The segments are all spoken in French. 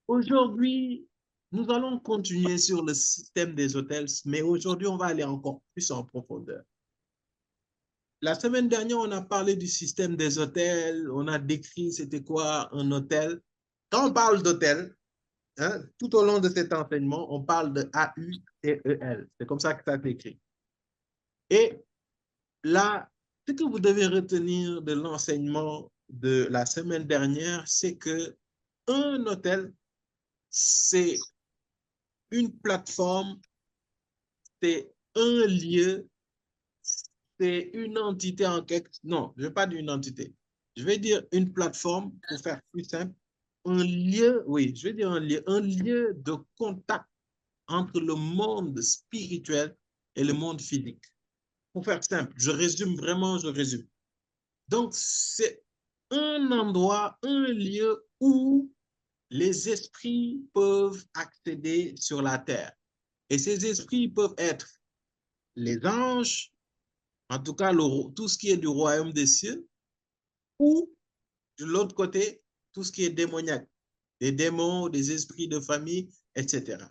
Aujourd'hui, nous allons continuer sur le système des hôtels, mais aujourd'hui, on va aller encore plus en profondeur. La semaine dernière, on a parlé du système des hôtels, on a décrit c'était quoi un hôtel. Quand on parle d'hôtel, hein, tout au long de cet enseignement, on parle de A-U-T-E-L. C'est comme ça que ça s'écrit. Et là, ce que vous devez retenir de l'enseignement de la semaine dernière, c'est que un hôtel, c'est une plateforme, c'est un lieu, c'est une entité en quelque... Non, je ne vais pas dire une entité. Je vais dire une plateforme, pour faire plus simple. Un lieu, oui, je vais dire un lieu de contact entre le monde spirituel et le monde physique. Pour faire simple, je résume vraiment, je résume. Donc, c'est un endroit, un lieu où les esprits peuvent accéder sur la terre. Et ces esprits peuvent être les anges, en tout cas tout ce qui est du royaume des cieux, ou de l'autre côté, tout ce qui est démoniaque, des démons, des esprits de famille, etc.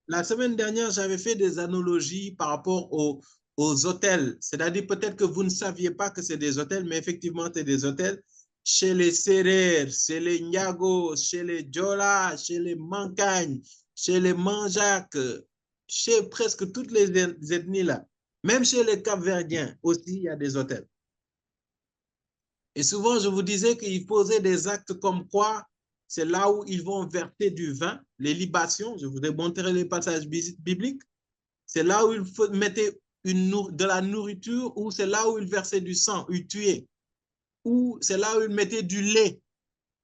La semaine dernière, j'avais fait des analogies par rapport aux hôtels. C'est-à-dire peut-être que vous ne saviez pas que c'est des hôtels, mais effectivement, c'est des hôtels chez les Serer, chez les Niago, chez les Djola, chez les Mankagnes, chez les Manjak, chez presque toutes les ethnies là. Même chez les Cap-Verdiens aussi, il y a des hôtels. Et souvent, je vous disais qu'ils posaient des actes comme quoi c'est là où ils vont verser du vin, les libations. Je vous ai montré les passages bibliques. C'est là où ils mettaient de la nourriture, ou c'est là où ils versaient du sang, ils tuaient, ou c'est là où ils mettaient du lait,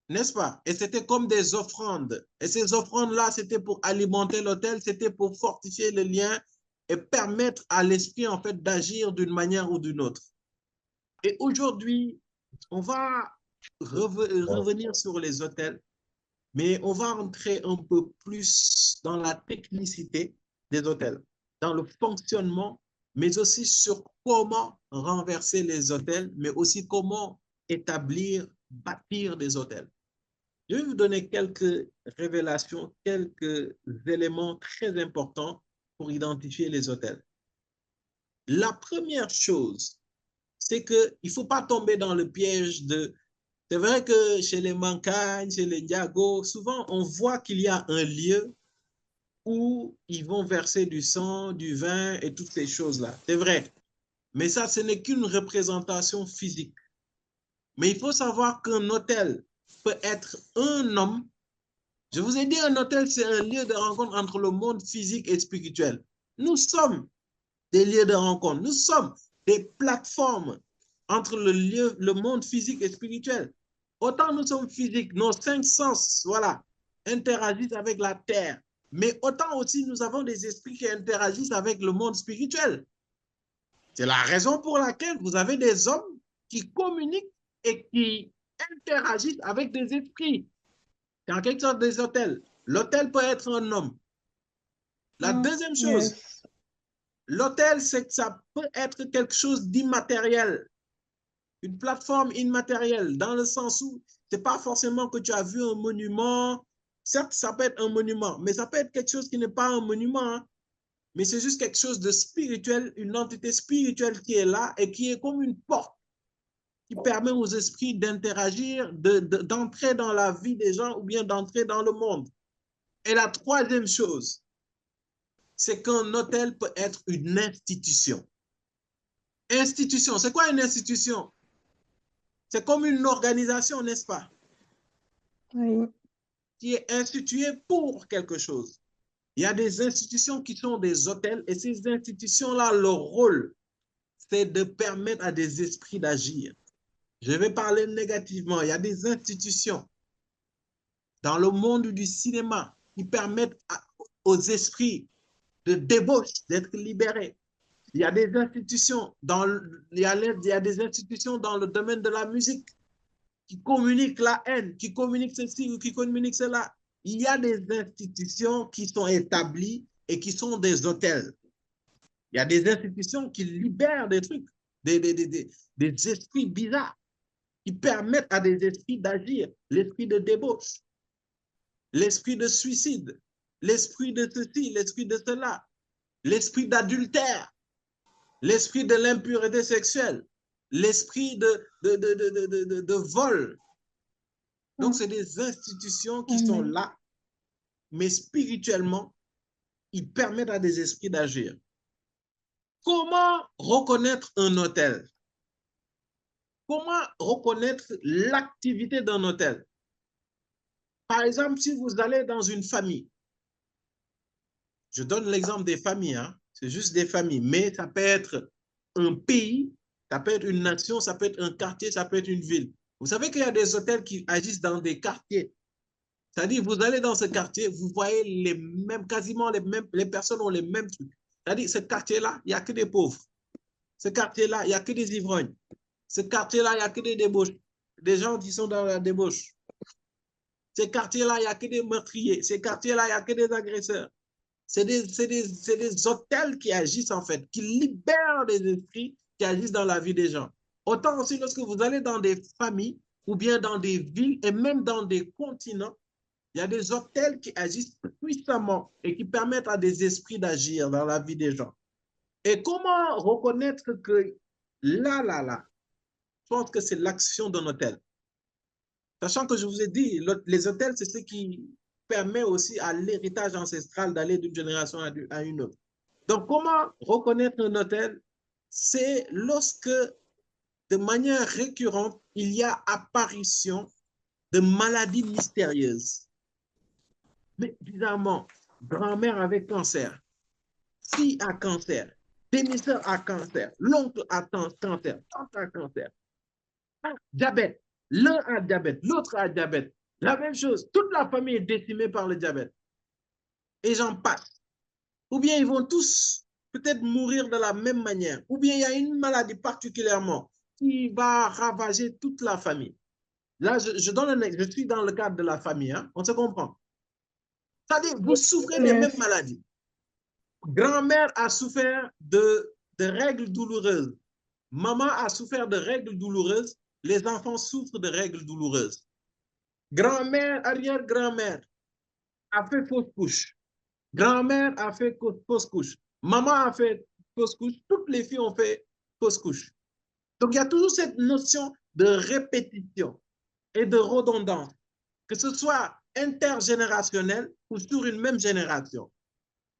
n'est-ce pas? Et c'était comme des offrandes. Et ces offrandes-là, c'était pour alimenter l'autel, c'était pour fortifier le lien et permettre à l'esprit, en fait, d'agir d'une manière ou d'une autre. Et aujourd'hui, on va revenir sur les hôtels, mais on va entrer un peu plus dans la technicité des hôtels, dans le fonctionnement, mais aussi sur comment renverser les hôtels, mais aussi comment établir, bâtir des hôtels. Je vais vous donner quelques révélations, quelques éléments très importants pour identifier les hôtels. La première chose, c'est qu'il ne faut pas tomber dans le piège de... C'est vrai que chez les Mankagnes, chez les Ndiago, souvent on voit qu'il y a un lieu où ils vont verser du sang, du vin et toutes ces choses-là. C'est vrai. Mais ça, ce n'est qu'une représentation physique. Mais il faut savoir qu'un hôtel peut être un homme. Je vous ai dit, un hôtel, c'est un lieu de rencontre entre le monde physique et spirituel. Nous sommes des lieux de rencontre. Nous sommes des plateformes entre le monde physique et spirituel. Autant nous sommes physiques, nos cinq sens, voilà, interagissent avec la terre. Mais autant aussi nous avons des esprits qui interagissent avec le monde spirituel. C'est la raison pour laquelle vous avez des hommes qui communiquent et qui interagissent avec des esprits. C'est en quelque sorte des hôtels. L'hôtel peut être un homme. La deuxième chose, Yes. l'hôtel, c'est que ça peut être quelque chose d'immatériel, une plateforme immatérielle, dans le sens où c'est pas forcément que tu as vu un monument. Certes, ça peut être un monument, mais ça peut être quelque chose qui n'est pas un monument, hein, mais c'est juste quelque chose de spirituel, une entité spirituelle qui est là et qui est comme une porte qui permet aux esprits d'interagir, d'entrer dans la vie des gens ou bien d'entrer dans le monde. Et la troisième chose, c'est qu'un hôtel peut être une institution. Institution, c'est quoi une institution? C'est comme une organisation, n'est-ce pas? Oui. Qui est instituée pour quelque chose. Il y a des institutions qui sont des hôtels et ces institutions-là, leur rôle, c'est de permettre à des esprits d'agir. Je vais parler négativement. Il y a des institutions dans le monde du cinéma qui permettent aux esprits de débauche d'être libérés. Il y a des institutions il y a des institutions dans le domaine de la musique qui communiquent la haine, qui communiquent ceci ou qui communiquent cela. Il y a des institutions qui sont établies et qui sont des hôtels. Il y a des institutions qui libèrent des trucs, des esprits bizarres, qui permettent à des esprits d'agir, l'esprit de débauche. l'esprit de suicide, l'esprit de ceci, l'esprit de cela, l'esprit d'adultère, l'esprit de l'impureté sexuelle, l'esprit de vol. Donc, c'est des institutions qui sont là, mais spirituellement, ils permettent à des esprits d'agir. Comment reconnaître un hôtel? Comment reconnaître l'activité d'un hôtel? Par exemple, si vous allez dans une famille, je donne l'exemple des familles, hein, c'est juste des familles, mais ça peut être un pays, ça peut être une nation, ça peut être un quartier, ça peut être une ville. Vous savez qu'il y a des hôtels qui agissent dans des quartiers. C'est-à-dire, vous allez dans ce quartier, vous voyez les mêmes, quasiment les mêmes, les personnes ont les mêmes trucs. C'est-à-dire, ce quartier-là, il n'y a que des pauvres. Ce quartier-là, il n'y a que des ivrognes. Ce quartier-là, il n'y a que des débauches. Des gens qui sont dans la débauche. Ces quartiers-là, il n'y a que des meurtriers. Ces quartiers-là, il n'y a que des agresseurs. C'est des hôtels qui agissent en fait, qui libèrent des esprits qui agissent dans la vie des gens. Autant aussi lorsque vous allez dans des familles ou bien dans des villes et même dans des continents, il y a des hôtels qui agissent puissamment et qui permettent à des esprits d'agir dans la vie des gens. Et comment reconnaître que là, je pense que c'est l'action d'un hôtel. Sachant que je vous ai dit, les hôtels, c'est ce qui permet aussi à l'héritage ancestral d'aller d'une génération à une autre. Donc, comment reconnaître un hôtel? C'est lorsque, de manière récurrente, il y a apparition de maladies mystérieuses. Mais bizarrement, grand-mère avec cancer, fille a cancer, demi-sœur a cancer, l'oncle a cancer, tante a cancer, diabète. L'un a diabète, l'autre a diabète. La même chose, toute la famille est décimée par le diabète. Et j'en passe. Ou bien ils vont tous peut-être mourir de la même manière. Ou bien il y a une maladie particulièrement qui va ravager toute la famille. Là, je donne un exemple. Je suis dans le cadre de la famille. Hein? On se comprend. C'est-à-dire, vous souffrez des mêmes maladies. Grand-mère a souffert de règles douloureuses. Maman a souffert de règles douloureuses. Les enfants souffrent de règles douloureuses. Grand-mère, arrière-grand-mère a fait fausse couche. Grand-mère a fait fausse couche. Maman a fait fausse couche. Toutes les filles ont fait fausse couche. Donc, il y a toujours cette notion de répétition et de redondance, que ce soit intergénérationnel ou sur une même génération.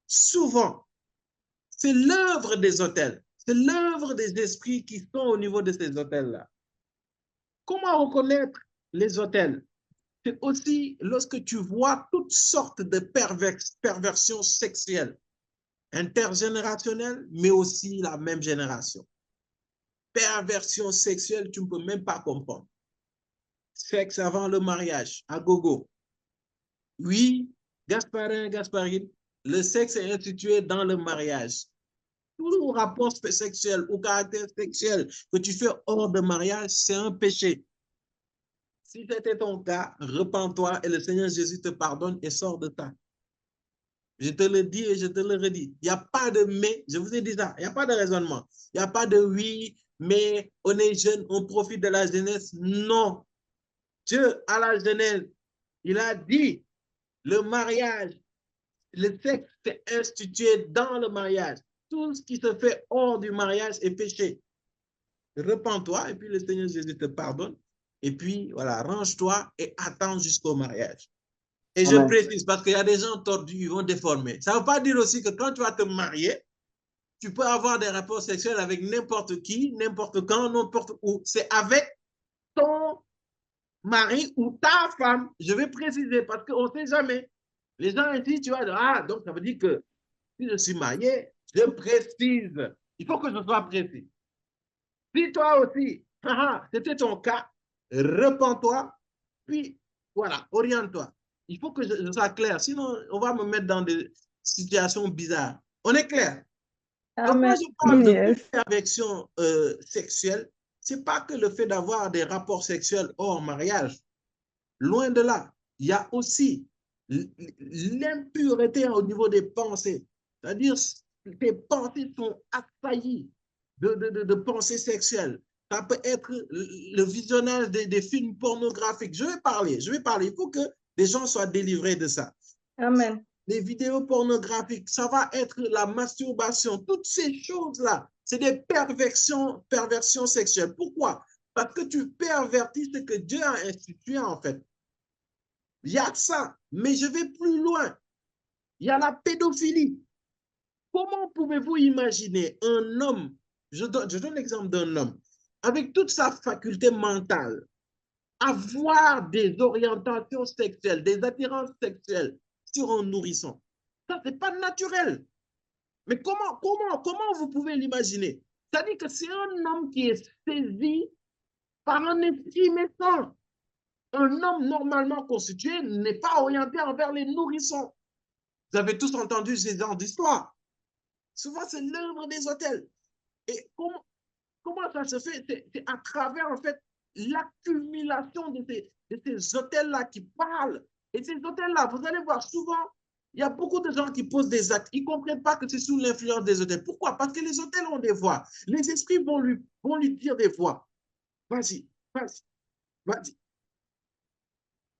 Souvent, c'est l'œuvre des hôtels, c'est l'œuvre des esprits qui sont au niveau de ces hôtels-là. Comment reconnaître les hôtels? C'est aussi lorsque tu vois toutes sortes de perversions sexuelles, intergénérationnelles, mais aussi la même génération. Perversion sexuelle, tu ne peux même pas comprendre. Sexe avant le mariage, à gogo. Oui, Gasparin, Gasparine, le sexe est institué dans le mariage. Tout rapport sexuel ou caractère sexuel que tu fais hors de mariage, c'est un péché. Si c'était ton cas, repens-toi et le Seigneur Jésus te pardonne et sort de ta. Je te le dis et je te le redis. Il n'y a pas de mais, je vous ai dit ça, il n'y a pas de raisonnement. Il n'y a pas de oui, mais on est jeune, on profite de la jeunesse. Non. Dieu, à la jeunesse, il a dit, le mariage, le sexe est institué dans le mariage. Tout ce qui se fait hors du mariage est péché. Repens-toi et puis le Seigneur Jésus te pardonne. Et puis, voilà, range-toi et attends jusqu'au mariage. Et je précise parce qu'il y a des gens tordus, ils vont déformer. Ça ne veut pas dire aussi que quand tu vas te marier, tu peux avoir des rapports sexuels avec n'importe qui, n'importe quand, n'importe où. C'est avec ton mari ou ta femme. Je vais préciser parce qu'on ne sait jamais. Les gens ici, tu vois, ah, donc ça veut dire que si je suis marié, je précise. Il faut que je sois précis. Si toi aussi, c'était ton cas, repens-toi, puis voilà, oriente-toi. Il faut que je sois clair, sinon on va me mettre dans des situations bizarres. On est clair? Donc, quand je parle de perversion sexuelle, ce n'est pas que le fait d'avoir des rapports sexuels hors mariage. Loin de là. Il y a aussi l'impureté au niveau des pensées. C'est-à-dire, tes pensées sont assaillies de pensées sexuelles. Ça peut être le visionnage des films pornographiques. Je vais parler. Il faut que les gens soient délivrés de ça. Amen. Les vidéos pornographiques, ça va être la masturbation. Toutes ces choses-là, c'est des perversions sexuelles. Pourquoi? Parce que tu pervertis ce que Dieu a institué, en fait. Il y a ça, mais je vais plus loin. Il y a la pédophilie. Comment pouvez-vous imaginer un homme, je donne l'exemple d'un homme, avec toute sa faculté mentale, avoir des orientations sexuelles, des attirances sexuelles sur un nourrisson? Ça, ce n'est pas naturel. Mais comment vous pouvez l'imaginer? C'est-à-dire que c'est un homme qui est saisi par un esprit méchant. Un homme normalement constitué n'est pas orienté envers les nourrissons. Vous avez tous entendu ces genres d'histoires. Souvent, c'est l'œuvre des hôtels. Et comment ça se fait? C'est à travers, en fait, l'accumulation de ces hôtels-là qui parlent. Et ces hôtels-là, vous allez voir souvent, il y a beaucoup de gens qui posent des actes. Ils ne comprennent pas que c'est sous l'influence des hôtels. Pourquoi? Parce que les hôtels ont des voix. Les esprits vont lui dire des voix. Vas-y, vas-y, vas-y.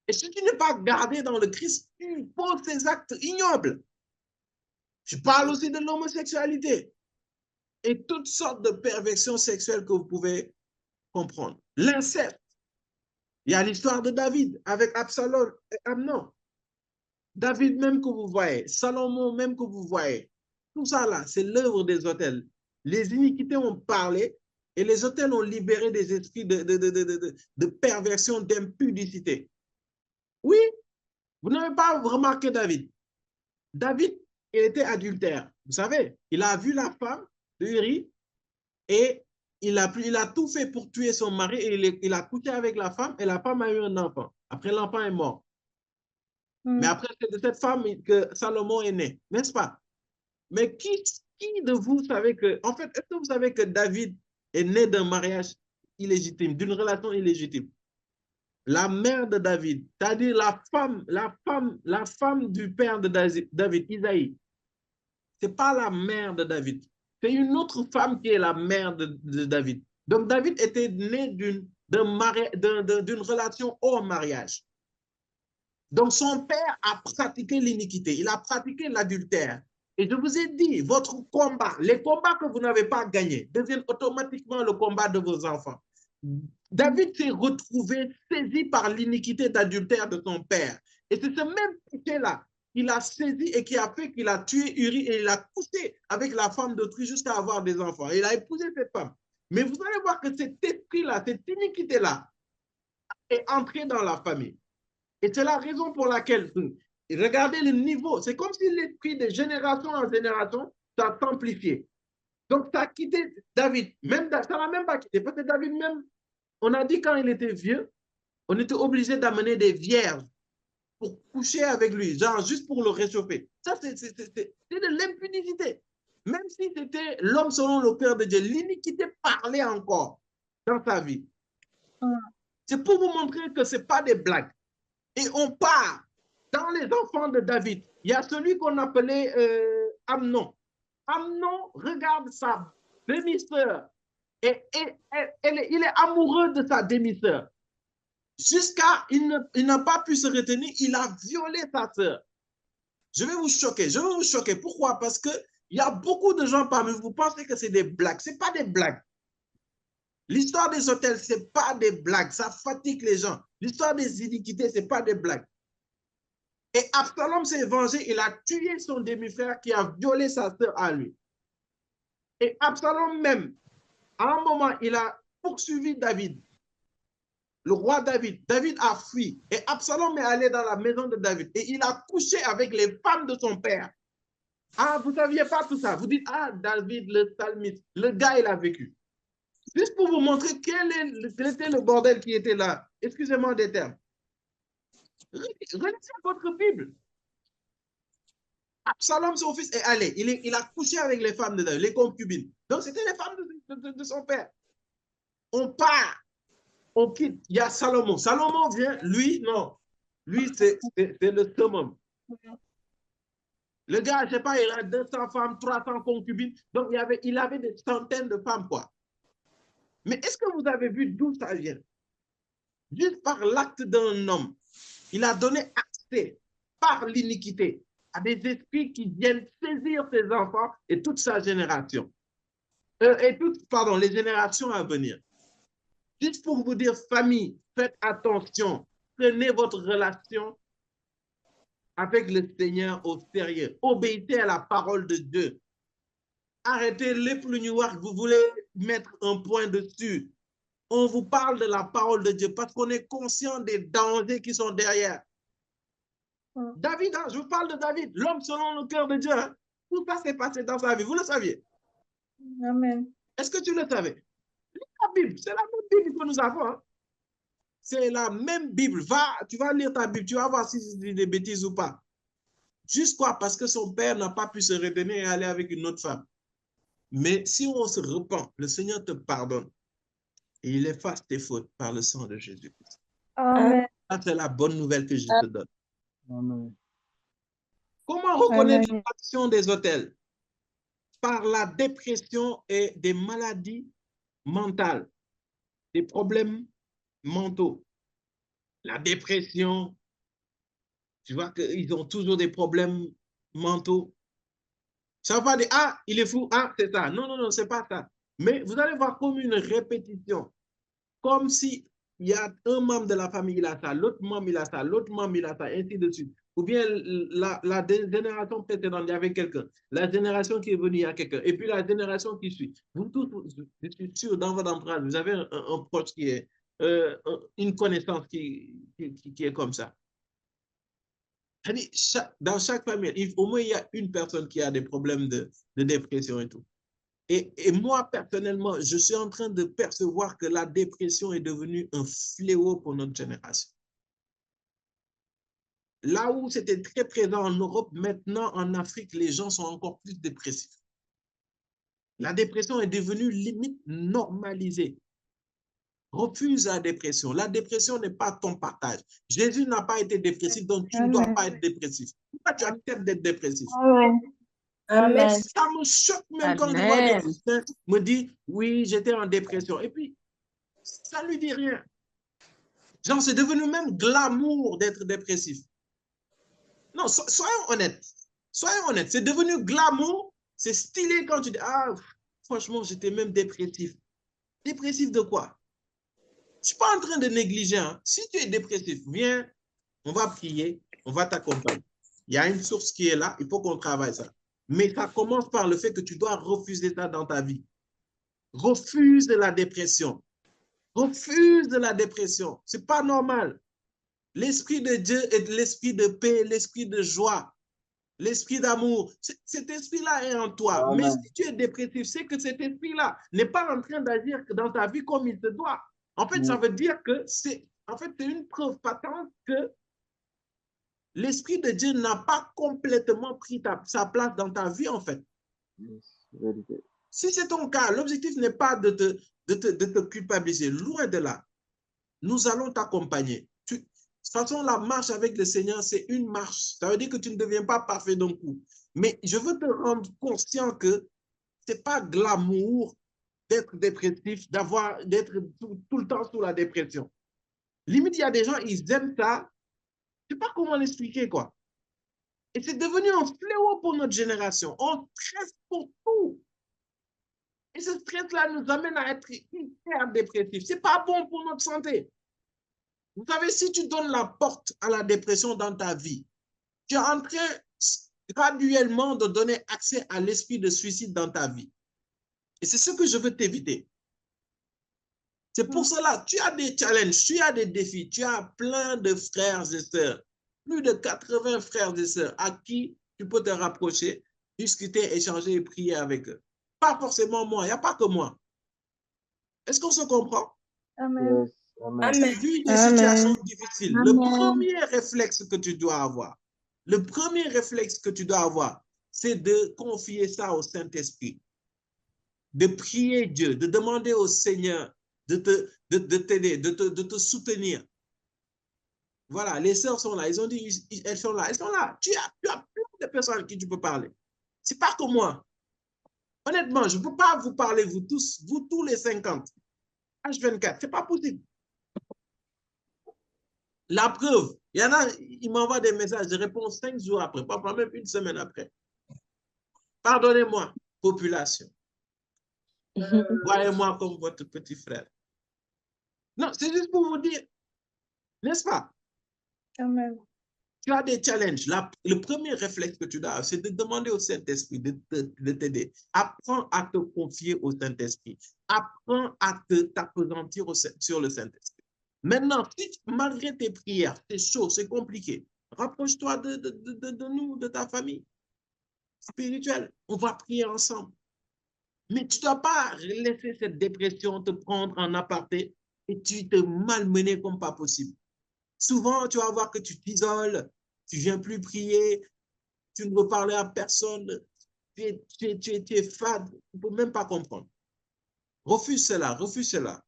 Et si tu n'es pas gardé dans le Christ, tu poses ces actes ignobles. Je parle aussi de l'homosexualité et toutes sortes de perversions sexuelles que vous pouvez comprendre. L'inceste. Il y a l'histoire de David avec Absalom et Amnon. David même que vous voyez, Salomon même que vous voyez. Tout ça là, c'est l'œuvre des hôtels. Les iniquités ont parlé et les hôtels ont libéré des esprits de perversion, d'impudicité. Oui, vous n'avez pas remarqué David. David, il était adultère. Vous savez, il a vu la femme de Uri et il a tout fait pour tuer son mari et il a couché avec la femme et la femme a eu un enfant. Après, l'enfant est mort. Mais après, c'est de cette femme que Salomon est né, n'est-ce pas? Mais qui de vous savez que, en fait, est-ce que vous savez que David est né d'un mariage illégitime, d'une relation illégitime? La mère de David, c'est-à-dire la femme du père de David, Isaïe, ce n'est pas la mère de David. C'est une autre femme qui est la mère de David. Donc, David était né d'une relation hors mariage. Donc, son père a pratiqué l'iniquité. Il a pratiqué l'adultère. Et je vous ai dit, votre combat, les combats que vous n'avez pas gagnés, deviennent automatiquement le combat de vos enfants. David s'est retrouvé saisi par l'iniquité d'adultère de son père. Et c'est ce même péché-là qu'il a saisi et qui a fait qu'il a tué Uri et il a couché avec la femme d'autrui jusqu'à avoir des enfants. Et il a épousé cette femme. Mais vous allez voir que cet esprit-là, cette iniquité-là est entrée dans la famille. Et c'est la raison pour laquelle, regardez le niveau, c'est comme si l'esprit de génération en génération s'est amplifié. Donc, ça a quitté David. Même, ça n'a même pas quitté. Parce que David même, on a dit quand il était vieux, on était obligé d'amener des vierges pour coucher avec lui, genre juste pour le réchauffer. Ça, c'est de l'impunité. Même si c'était l'homme selon le cœur de Dieu, l'iniquité parlait encore dans sa vie. C'est pour vous montrer que ce n'est pas des blagues. Et on part dans les enfants de David. Il y a celui qu'on appelait Amnon. Amnon regarde sa demi-sœur et il est amoureux de sa demi-sœur. Jusqu'à, il n'a pas pu se retenir, il a violé sa sœur. Je vais vous choquer. Pourquoi? Parce qu'il y a beaucoup de gens parmi vous, pensez que c'est des blagues. Ce n'est pas des blagues. L'histoire des hôtels, ce n'est pas des blagues. Ça fatigue les gens. L'histoire des iniquités, ce n'est pas des blagues. Et Absalom s'est vengé, il a tué son demi-frère qui a violé sa sœur à lui. Et Absalom même, à un moment, il a poursuivi David, le roi David. David a fui et Absalom est allé dans la maison de David et il a couché avec les femmes de son père. Ah, vous ne saviez pas tout ça. Vous dites, ah, David, le psalmiste, le gars, il a vécu. Juste pour vous montrer quel était le bordel qui était là. Excusez-moi des termes. Relisez votre Bible. Absalom, son fils, est allé. Il a couché avec les femmes de David, les concubines. Donc, c'était les femmes de son père. On part, on quitte. Il y a Salomon. Salomon vient, lui, non. Lui, c'est le summum. Le gars, je ne sais pas, il a 200 femmes, 300 concubines. Donc, il avait des centaines de femmes, quoi. Mais est-ce que vous avez vu d'où ça vient? Juste par l'acte d'un homme. Il a donné accès par l'iniquité à des esprits qui viennent saisir ses enfants et toute sa génération. Pardon, les générations à venir. Juste pour vous dire, famille, faites attention. Prenez votre relation avec le Seigneur au sérieux. Obéissez à la parole de Dieu. Arrêtez les plugnoirs que vous voulez mettre un point dessus. On vous parle de la parole de Dieu parce qu'on est conscient des dangers qui sont derrière. David, hein, je vous parle de David, l'homme selon le cœur de Dieu. Hein. Tout ça s'est passé dans sa vie. Vous le saviez? Amen. Est-ce que tu le savais? La Bible, c'est la même Bible que nous avons. Hein. C'est la même Bible. Tu vas lire ta Bible, tu vas voir si je dis des bêtises ou pas. Juste quoi? Parce que son père n'a pas pu se retenir et aller avec une autre femme. Mais si on se repent, le Seigneur te pardonne et il efface tes fautes par le sang de Jésus-Christ. Amen. Ça, c'est la bonne nouvelle que je te donne. Amen. Comment reconnaître l'action des autels? Par la dépression et des maladies mentales, des problèmes mentaux. La dépression, tu vois qu'ils ont toujours des problèmes mentaux. Ça ne va pas dire, ah, il est fou, ah, c'est ça. Non, non, non, c'est pas ça. Mais vous allez voir comme une répétition. Comme si il y a un membre de la famille, il a ça, l'autre membre, il a ça, l'autre membre, il a ça, ainsi de suite. Ou bien la génération précédente, il y avait quelqu'un. La génération qui est venue, il y a quelqu'un. Et puis la génération qui suit. Vous tous, je suis sûr, dans votre entourage, vous avez un proche qui est, une connaissance qui est comme ça. Dans chaque famille, au moins, il y a une personne qui a des problèmes de dépression et tout. Et moi, personnellement, je suis en train de percevoir que la dépression est devenue un fléau pour notre génération. Là où c'était très présent en Europe, maintenant en Afrique, les gens sont encore plus dépressifs. La dépression est devenue limite normalisée. Refuse la dépression. La dépression n'est pas ton partage. Jésus n'a pas été dépressif, donc tu ne dois pas être dépressif. Pourquoi tu acceptes d'être dépressif? Amen. Amen. Ça me choque même quand je vois des chrétiens me dire, oui, j'étais en dépression. Et puis, ça ne lui dit rien. Genre, c'est devenu même glamour d'être dépressif. Non, soyons honnêtes. Soyons honnêtes. C'est devenu glamour. C'est stylé quand tu dis, ah, franchement, j'étais même dépressif. Dépressif de quoi? Je ne suis pas en train de négliger. Hein. Si tu es dépressif, viens, on va prier, on va t'accompagner. Il y a une source qui est là, il faut qu'on travaille ça. Mais ça commence par le fait que tu dois refuser ça dans ta vie. Refuse la dépression. Refuse la dépression. Ce n'est pas normal. L'esprit de Dieu est l'esprit de paix, l'esprit de joie, l'esprit d'amour. Cet esprit-là est en toi. Amen. Mais si tu es dépressif, c'est que cet esprit-là n'est pas en train d'agir dans ta vie comme il se doit. En fait, ça veut dire que c'est une preuve patente que l'esprit de Dieu n'a pas complètement pris sa place dans ta vie, en fait. Si c'est ton cas, l'objectif n'est pas de te culpabiliser. Loin de là. Nous allons t'accompagner. De toute façon, la marche avec le Seigneur, c'est une marche. Ça veut dire que tu ne deviens pas parfait d'un coup. Mais je veux te rendre conscient que ce n'est pas glamour d'être dépressif, d'être tout le temps sous la dépression. Limite, il y a des gens, ils aiment ça. Je ne sais pas comment l'expliquer, quoi. Et c'est devenu un fléau pour notre génération. On stresse pour tout. Et ce stress-là nous amène à être hyper dépressifs. Ce n'est pas bon pour notre santé. Vous savez, si tu donnes la porte à la dépression dans ta vie, tu es en train graduellement de donner accès à l'esprit de suicide dans ta vie. Et c'est ce que je veux t'éviter. C'est pour cela, tu as des challenges, tu as des défis, tu as plein de frères et sœurs, plus de 80 frères et sœurs à qui tu peux te rapprocher, discuter, échanger et prier avec eux. Pas forcément moi, il n'y a pas que moi. Est-ce qu'on se comprend? Amen. Yes. Amen. Amen. Vu des Amen. situations difficiles, le Amen. premier réflexe que tu dois avoir, c'est de confier ça au Saint-Esprit, de prier Dieu, de demander au Seigneur de t'aider, de te soutenir. Voilà, les sœurs sont là, ils ont dit, elles sont là. Tu as plein de personnes à qui tu peux parler. C'est pas que moi. Honnêtement, je ne peux pas vous parler, vous tous les 50. H24, c'est pas possible. La preuve, Il y en a, ils m'envoient des messages, je réponds 5 jours après, parfois même une semaine après. Pardonnez-moi, population. Voyez-moi comme votre petit frère. Non, c'est juste pour vous dire, n'est-ce pas? Amen. Tu as des challenges. Le premier réflexe que tu dois, c'est de demander au Saint-Esprit de t'aider. Apprends à te confier au Saint-Esprit. Apprends à t'appesantir sur le Saint-Esprit. Maintenant, si malgré tes prières, c'est chaud, c'est compliqué, rapproche-toi de nous, de ta famille spirituelle. On va prier ensemble. Mais tu ne dois pas laisser cette dépression te prendre en aparté et tu te malmener comme pas possible. Souvent, tu vas voir que tu t'isoles, tu ne viens plus prier, tu ne veux parler à personne, tu es fade, tu ne peux même pas comprendre. Refuse cela, refuse cela.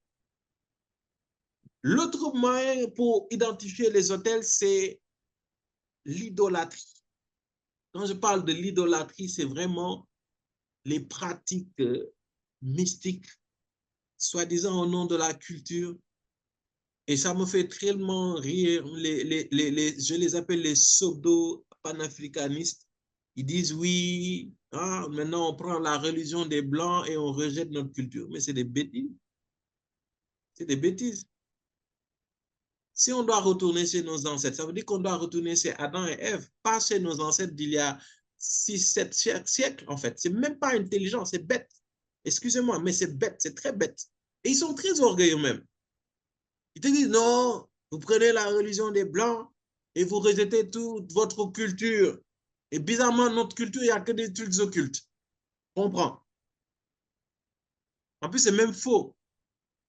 L'autre moyen pour identifier les autels, c'est l'idolâtrie. Quand je parle de l'idolâtrie, c'est vraiment les pratiques mystiques, soi-disant au nom de la culture. Et ça me fait tellement rire, je les appelle les pseudo-panafricanistes. Ils disent oui, hein, maintenant on prend la religion des Blancs et on rejette notre culture. Mais c'est des bêtises. C'est des bêtises. Si on doit retourner chez nos ancêtres, ça veut dire qu'on doit retourner chez Adam et Ève, pas chez nos ancêtres d'il y a 6, 7 siècles, en fait. C'est même pas intelligent, c'est bête. Excusez-moi, mais c'est bête, c'est très bête. Et ils sont très orgueilleux même. Ils te disent non, vous prenez la religion des Blancs et vous rejetez toute votre culture. Et bizarrement, notre culture, il n'y a que des trucs occultes. Comprends? En plus, c'est même faux.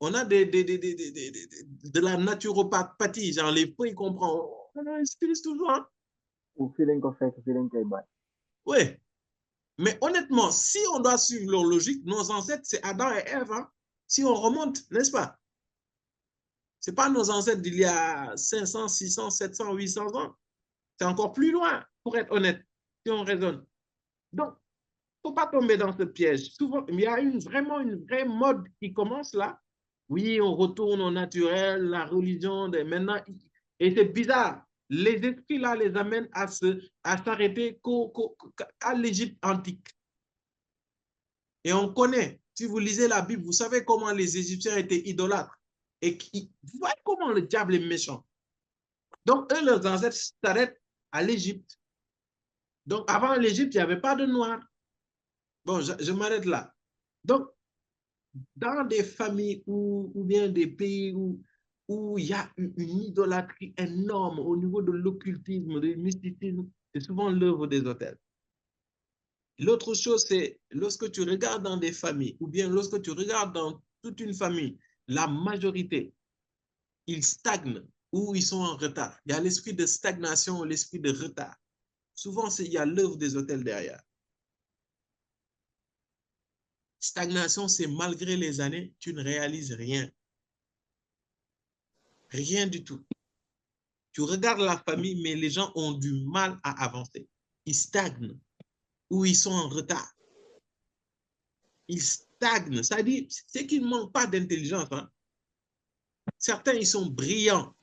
On a de la naturopathie, genre les feux, ils comprennent. On utilise toujours. Hein? Ou feeling ko fekk feeling koy bañ. Oui. Mais honnêtement, si on doit suivre leur logique, nos ancêtres, c'est Adam et Ève. Hein? Si on remonte, n'est-ce pas? Ce n'est pas nos ancêtres d'il y a 500, 600, 700, 800 ans. C'est encore plus loin, pour être honnête, si on raisonne. Donc, il ne faut pas tomber dans ce piège. Souvent, il y a vraiment une vraie mode qui commence là. Oui, on retourne au naturel, la religion, maintenant, et c'est bizarre. Les esprits là les amènent à s'arrêter qu'à l'Égypte antique. Et on connaît, si vous lisez la Bible, vous savez comment les Égyptiens étaient idolâtres. Et vous voyez comment le diable est méchant. Donc, eux, leurs ancêtres s'arrêtent à l'Égypte. Donc, avant l'Égypte, il n'y avait pas de Noirs. Bon, je m'arrête là. Donc, dans des familles ou bien des pays où il y a une idolâtrie énorme au niveau de l'occultisme, du mysticisme, c'est souvent l'œuvre des autels. L'autre chose, c'est lorsque tu regardes dans des familles ou bien lorsque tu regardes dans toute une famille, la majorité, ils stagnent ou ils sont en retard. Il y a l'esprit de stagnation, l'esprit de retard. Souvent, il y a l'œuvre des autels derrière. Stagnation, c'est malgré les années, tu ne réalises rien. Rien du tout. Tu regardes la famille, mais les gens ont du mal à avancer. Ils stagnent ou ils sont en retard. Ils stagnent. C'est-à-dire, c'est qu'ils ne manquent pas d'intelligence. Hein. Certains, ils sont brillants.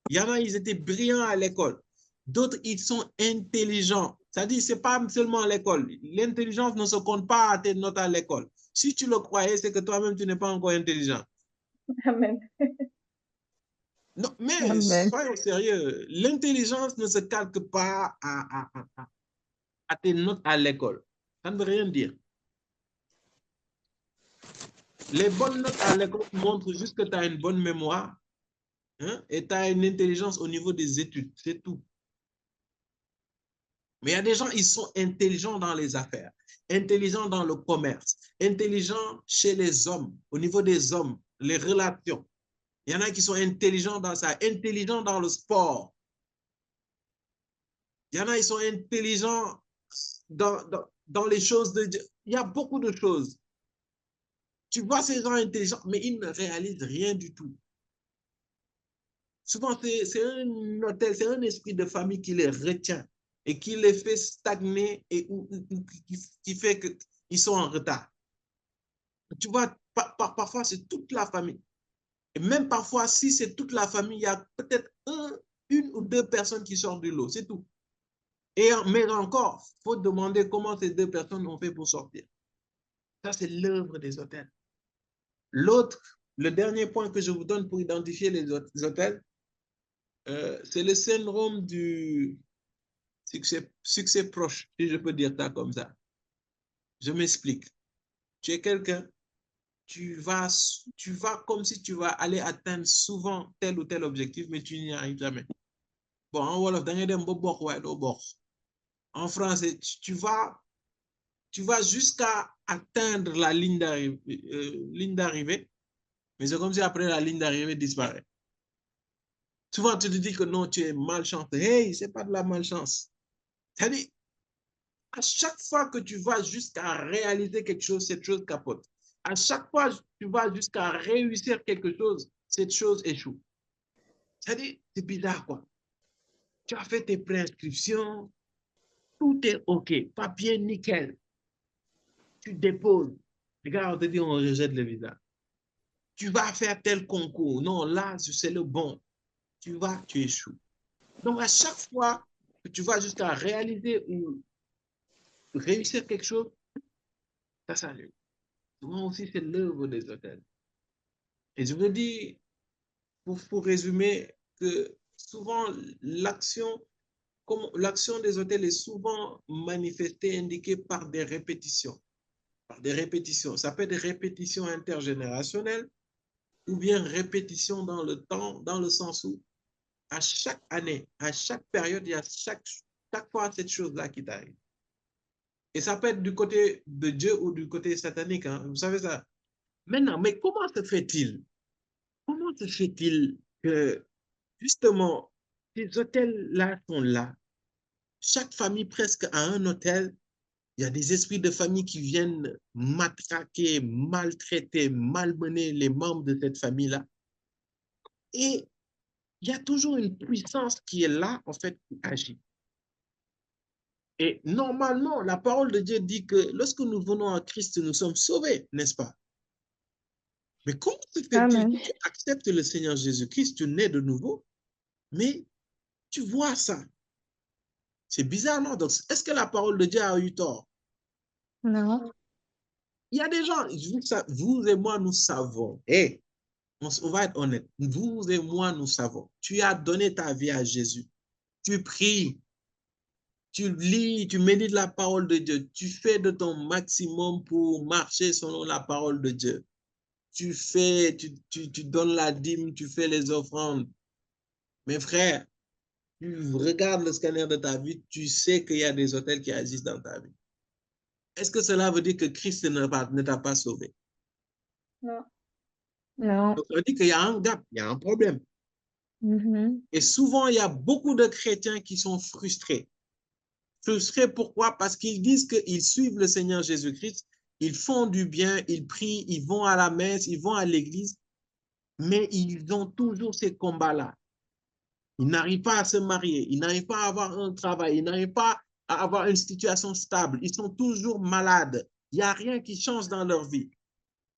Il y en a, ils étaient brillants à l'école. D'autres, ils sont intelligents. C'est-à-dire, ce n'est pas seulement à l'école. L'intelligence ne se compte pas à tes notes à l'école. Si tu le croyais, c'est que toi-même, tu n'es pas encore intelligent. Amen. Non, mais Amen. soyons sérieux. L'intelligence ne se calque pas à tes notes à l'école. Ça ne veut rien dire. Les bonnes notes à l'école montrent juste que tu as une bonne mémoire, hein, et tu as une intelligence au niveau des études. C'est tout. Mais il y a des gens, ils sont intelligents dans les affaires, intelligents dans le commerce, intelligents chez les hommes, au niveau des hommes, les relations. Il y en a qui sont intelligents dans ça, intelligents dans le sport. Il y en a, ils sont intelligents dans les choses de Dieu. Il y a beaucoup de choses. Tu vois ces gens intelligents, mais ils ne réalisent rien du tout. Souvent, c'est un hôtel, c'est un esprit de famille qui les retient et qui les fait stagner et qui fait qu'ils sont en retard. Tu vois, parfois, c'est toute la famille. Et même parfois, si c'est toute la famille, il y a peut-être un une ou deux personnes qui sortent du lot, c'est tout. Et mais encore, il faut demander comment ces deux personnes ont fait pour sortir. Ça, c'est l'œuvre des hôtels. L'autre, le dernier point que je vous donne pour identifier les hôtels, c'est le syndrome du succès proche, si je peux dire ça comme ça. Je m'explique. Tu es quelqu'un, tu vas comme si tu vas aller atteindre souvent tel ou tel objectif, mais tu n'y arrives jamais. Bon, en Wolof, en français, tu vas jusqu'à atteindre la ligne d'arrivée, mais c'est comme si après la ligne d'arrivée disparaît. Souvent, tu te dis que non, tu es malchanceux. Hey, c'est pas de la malchance. C'est-à-dire, à chaque fois que tu vas jusqu'à réaliser quelque chose, cette chose capote. À chaque fois que tu vas jusqu'à réussir quelque chose, cette chose échoue. C'est-à-dire, c'est bizarre, quoi. Tu as fait tes préinscriptions, tout est OK, papier nickel. Tu déposes. Les gars, on te dit, on rejette le visa. Tu vas faire tel concours. Non, là, c'est le bon. Tu échoues. Donc, à chaque fois que tu vas jusqu'à réaliser ou réussir quelque chose, ça s'annule. Moi aussi, c'est l'œuvre des hôtels. Et je veux dire, pour résumer, que souvent, l'action des hôtels est souvent manifestée, indiquée par des répétitions. Par des répétitions. Ça peut être des répétitions intergénérationnelles ou bien répétition dans le temps, dans le sens où à chaque année, à chaque période, il y a chaque fois cette chose-là qui t'arrive. Et ça peut être du côté de Dieu ou du côté satanique, hein, vous savez ça. Maintenant, mais comment se fait-il que justement ces hôtels-là sont là? Chaque famille presque a un hôtel. Il y a des esprits de famille qui viennent matraquer, maltraiter, malmener les membres de cette famille-là. Et il y a toujours une puissance qui est là, en fait, qui agit. Et normalement, la parole de Dieu dit que lorsque nous venons à Christ, nous sommes sauvés, n'est-ce pas? Mais comment se fait-il que tu acceptes le Seigneur Jésus-Christ, tu nais de nouveau, mais tu vois ça? C'est bizarre, non? Donc, est-ce que la parole de Dieu a eu tort? Non. Il y a des gens, vous et moi, nous savons. Hey, on va être honnête. Vous et moi, nous savons. Tu as donné ta vie à Jésus. Tu pries, tu lis, tu médites la parole de Dieu. Tu fais de ton maximum pour marcher selon la parole de Dieu. Tu donnes la dîme, tu fais les offrandes. Mes frères, tu regardes le scanner de ta vie, tu sais qu'il y a des hôtels qui agissent dans ta vie. Est-ce que cela veut dire que Christ ne t'a pas sauvé? Non. Non. Donc, on dit qu'il y a un gap, il y a un problème. Mhm. Et souvent, il y a beaucoup de chrétiens qui sont frustrés. Frustrés pourquoi? Parce qu'ils disent qu'ils suivent le Seigneur Jésus-Christ, ils font du bien, ils prient, ils vont à la messe, ils vont à l'église, mais ils ont toujours ces combats-là. Ils n'arrivent pas à se marier, ils n'arrivent pas à avoir un travail, ils n'arrivent pas à avoir une situation stable, ils sont toujours malades. Il n'y a rien qui change dans leur vie.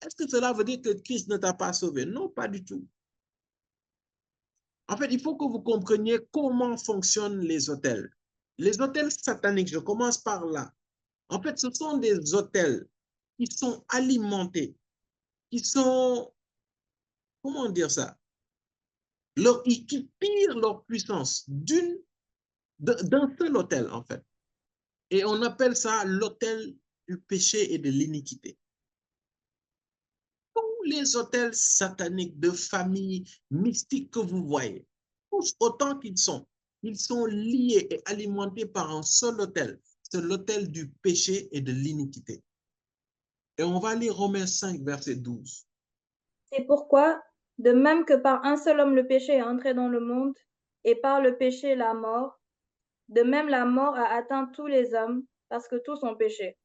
Est-ce que cela veut dire que Christ ne t'a pas sauvé? Non, pas du tout. En fait, il faut que vous compreniez comment fonctionnent les hôtels. Les hôtels sataniques, je commence par là. En fait, ce sont des hôtels qui sont alimentés, qui sont, comment dire ça, qui tirent leur puissance d'un seul hôtel, en fait. Et on appelle ça l'hôtel du péché et de l'iniquité. Tous les hôtels sataniques de famille mystique que vous voyez, tous autant qu'ils sont liés et alimentés par un seul hôtel. C'est l'hôtel du péché et de l'iniquité. Et on va lire Romains 5, verset 12. C'est pourquoi, de même que par un seul homme le péché est entré dans le monde, et par le péché la mort, de même la mort a atteint tous les hommes, parce que tous ont péché.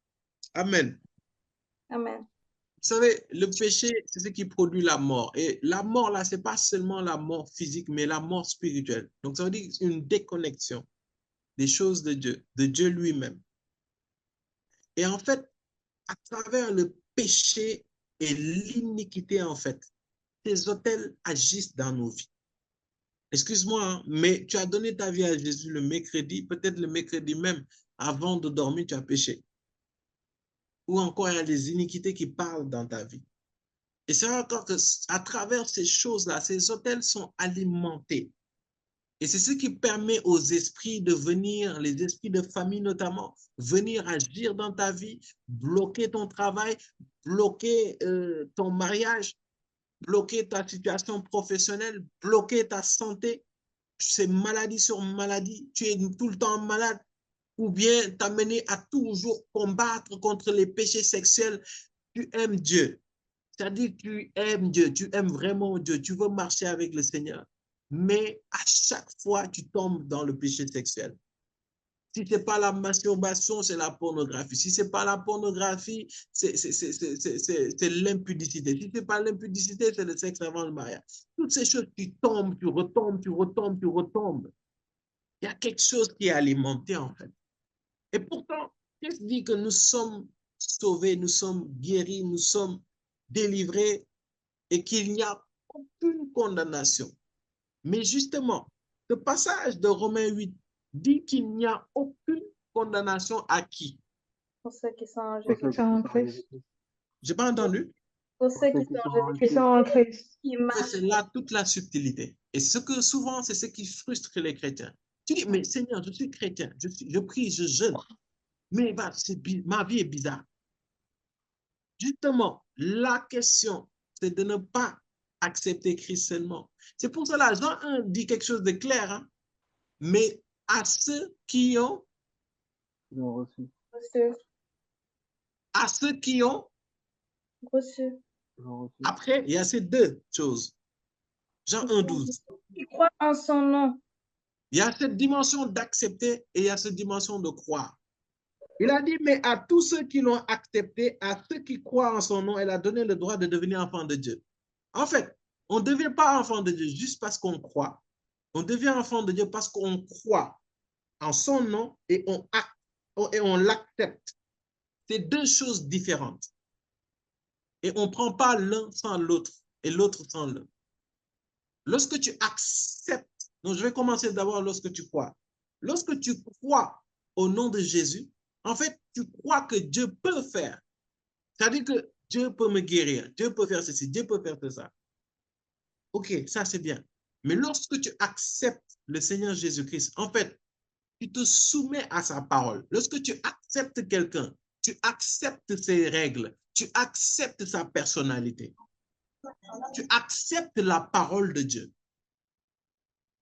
Amen. Amen. Vous savez, le péché, c'est ce qui produit la mort. Et la mort, là, ce n'est pas seulement la mort physique, mais la mort spirituelle. Donc, ça veut dire une déconnexion des choses de Dieu lui-même. Et en fait, à travers le péché et l'iniquité, en fait, ces hôtels agissent dans nos vies. excuse-moi, hein, mais tu as donné ta vie à Jésus le mercredi, peut-être le mercredi même, avant de dormir, tu as péché. Ou encore, il y a des iniquités qui parlent dans ta vie. Et c'est encore qu'à travers ces choses-là, ces autels sont alimentés. Et c'est ce qui permet aux esprits de venir, les esprits de famille notamment, venir agir dans ta vie, bloquer ton travail, bloquer ton mariage, bloquer ta situation professionnelle, bloquer ta santé. C'est maladie sur maladie, tu es tout le temps malade, ou bien t'amener à toujours combattre contre les péchés sexuels. Tu aimes Dieu. C'est-à-dire que tu aimes Dieu, tu aimes vraiment Dieu, tu veux marcher avec le Seigneur. Mais à chaque fois, tu tombes dans le péché sexuel. Si ce n'est pas la masturbation, c'est la pornographie. Si ce n'est pas la pornographie, c'est l'impudicité. Si ce n'est pas l'impudicité, c'est le sexe avant le mariage. Toutes ces choses, tu tombes, tu retombes, tu retombes, tu retombes. Il y a quelque chose qui est alimenté, en fait. Et pourtant, qu'est-ce qui dit que nous sommes sauvés, nous sommes guéris, nous sommes délivrés et qu'il n'y a aucune condamnation. Mais justement, ce passage de Romains 8 dit qu'il n'y a aucune condamnation à qui? Pour ceux qui sont en Pour ceux Jésus. qui sont en Jésus-Christ. Je n'ai pas entendu. Pour ceux qui sont en Jésus. Qui sont en Christ. Qui En fait, marchent. c'est là toute la subtilité. Et ce que souvent, c'est ce qui frustre les chrétiens. Tu dis, mais Seigneur, je suis chrétien, je prie, je jeûne, mais bah, ma vie est bizarre. Justement, la question, c'est de ne pas accepter Christ seulement. C'est pour cela, Jean 1 dit quelque chose de clair, hein? Mais à ceux qui ont, Ils ont reçu. Reçu. à ceux qui ont, Reçu. Ils ont reçu. après, il y a ces deux choses. Jean 1, 12. Qui croient en son nom. Il y a cette dimension d'accepter et il y a cette dimension de croire. Il a dit, mais à tous ceux qui l'ont accepté, à ceux qui croient en son nom, elle a donné le droit de devenir enfant de Dieu. En fait, on ne devient pas enfant de Dieu juste parce qu'on croit. On devient enfant de Dieu parce qu'on croit en son nom et on l'accepte. C'est deux choses différentes. Et on ne prend pas l'un sans l'autre et l'autre sans l'un. Lorsque tu acceptes, donc je vais commencer d'abord lorsque tu crois. Lorsque tu crois au nom de Jésus, en fait, tu crois que Dieu peut faire. C'est-à-dire que Dieu peut me guérir, Dieu peut faire ceci, Dieu peut faire tout ça. Ok, ça c'est bien. Mais lorsque tu acceptes le Seigneur Jésus-Christ, en fait, tu te soumets à sa parole. Lorsque tu acceptes quelqu'un, tu acceptes ses règles, tu acceptes sa personnalité. Tu acceptes la parole de Dieu.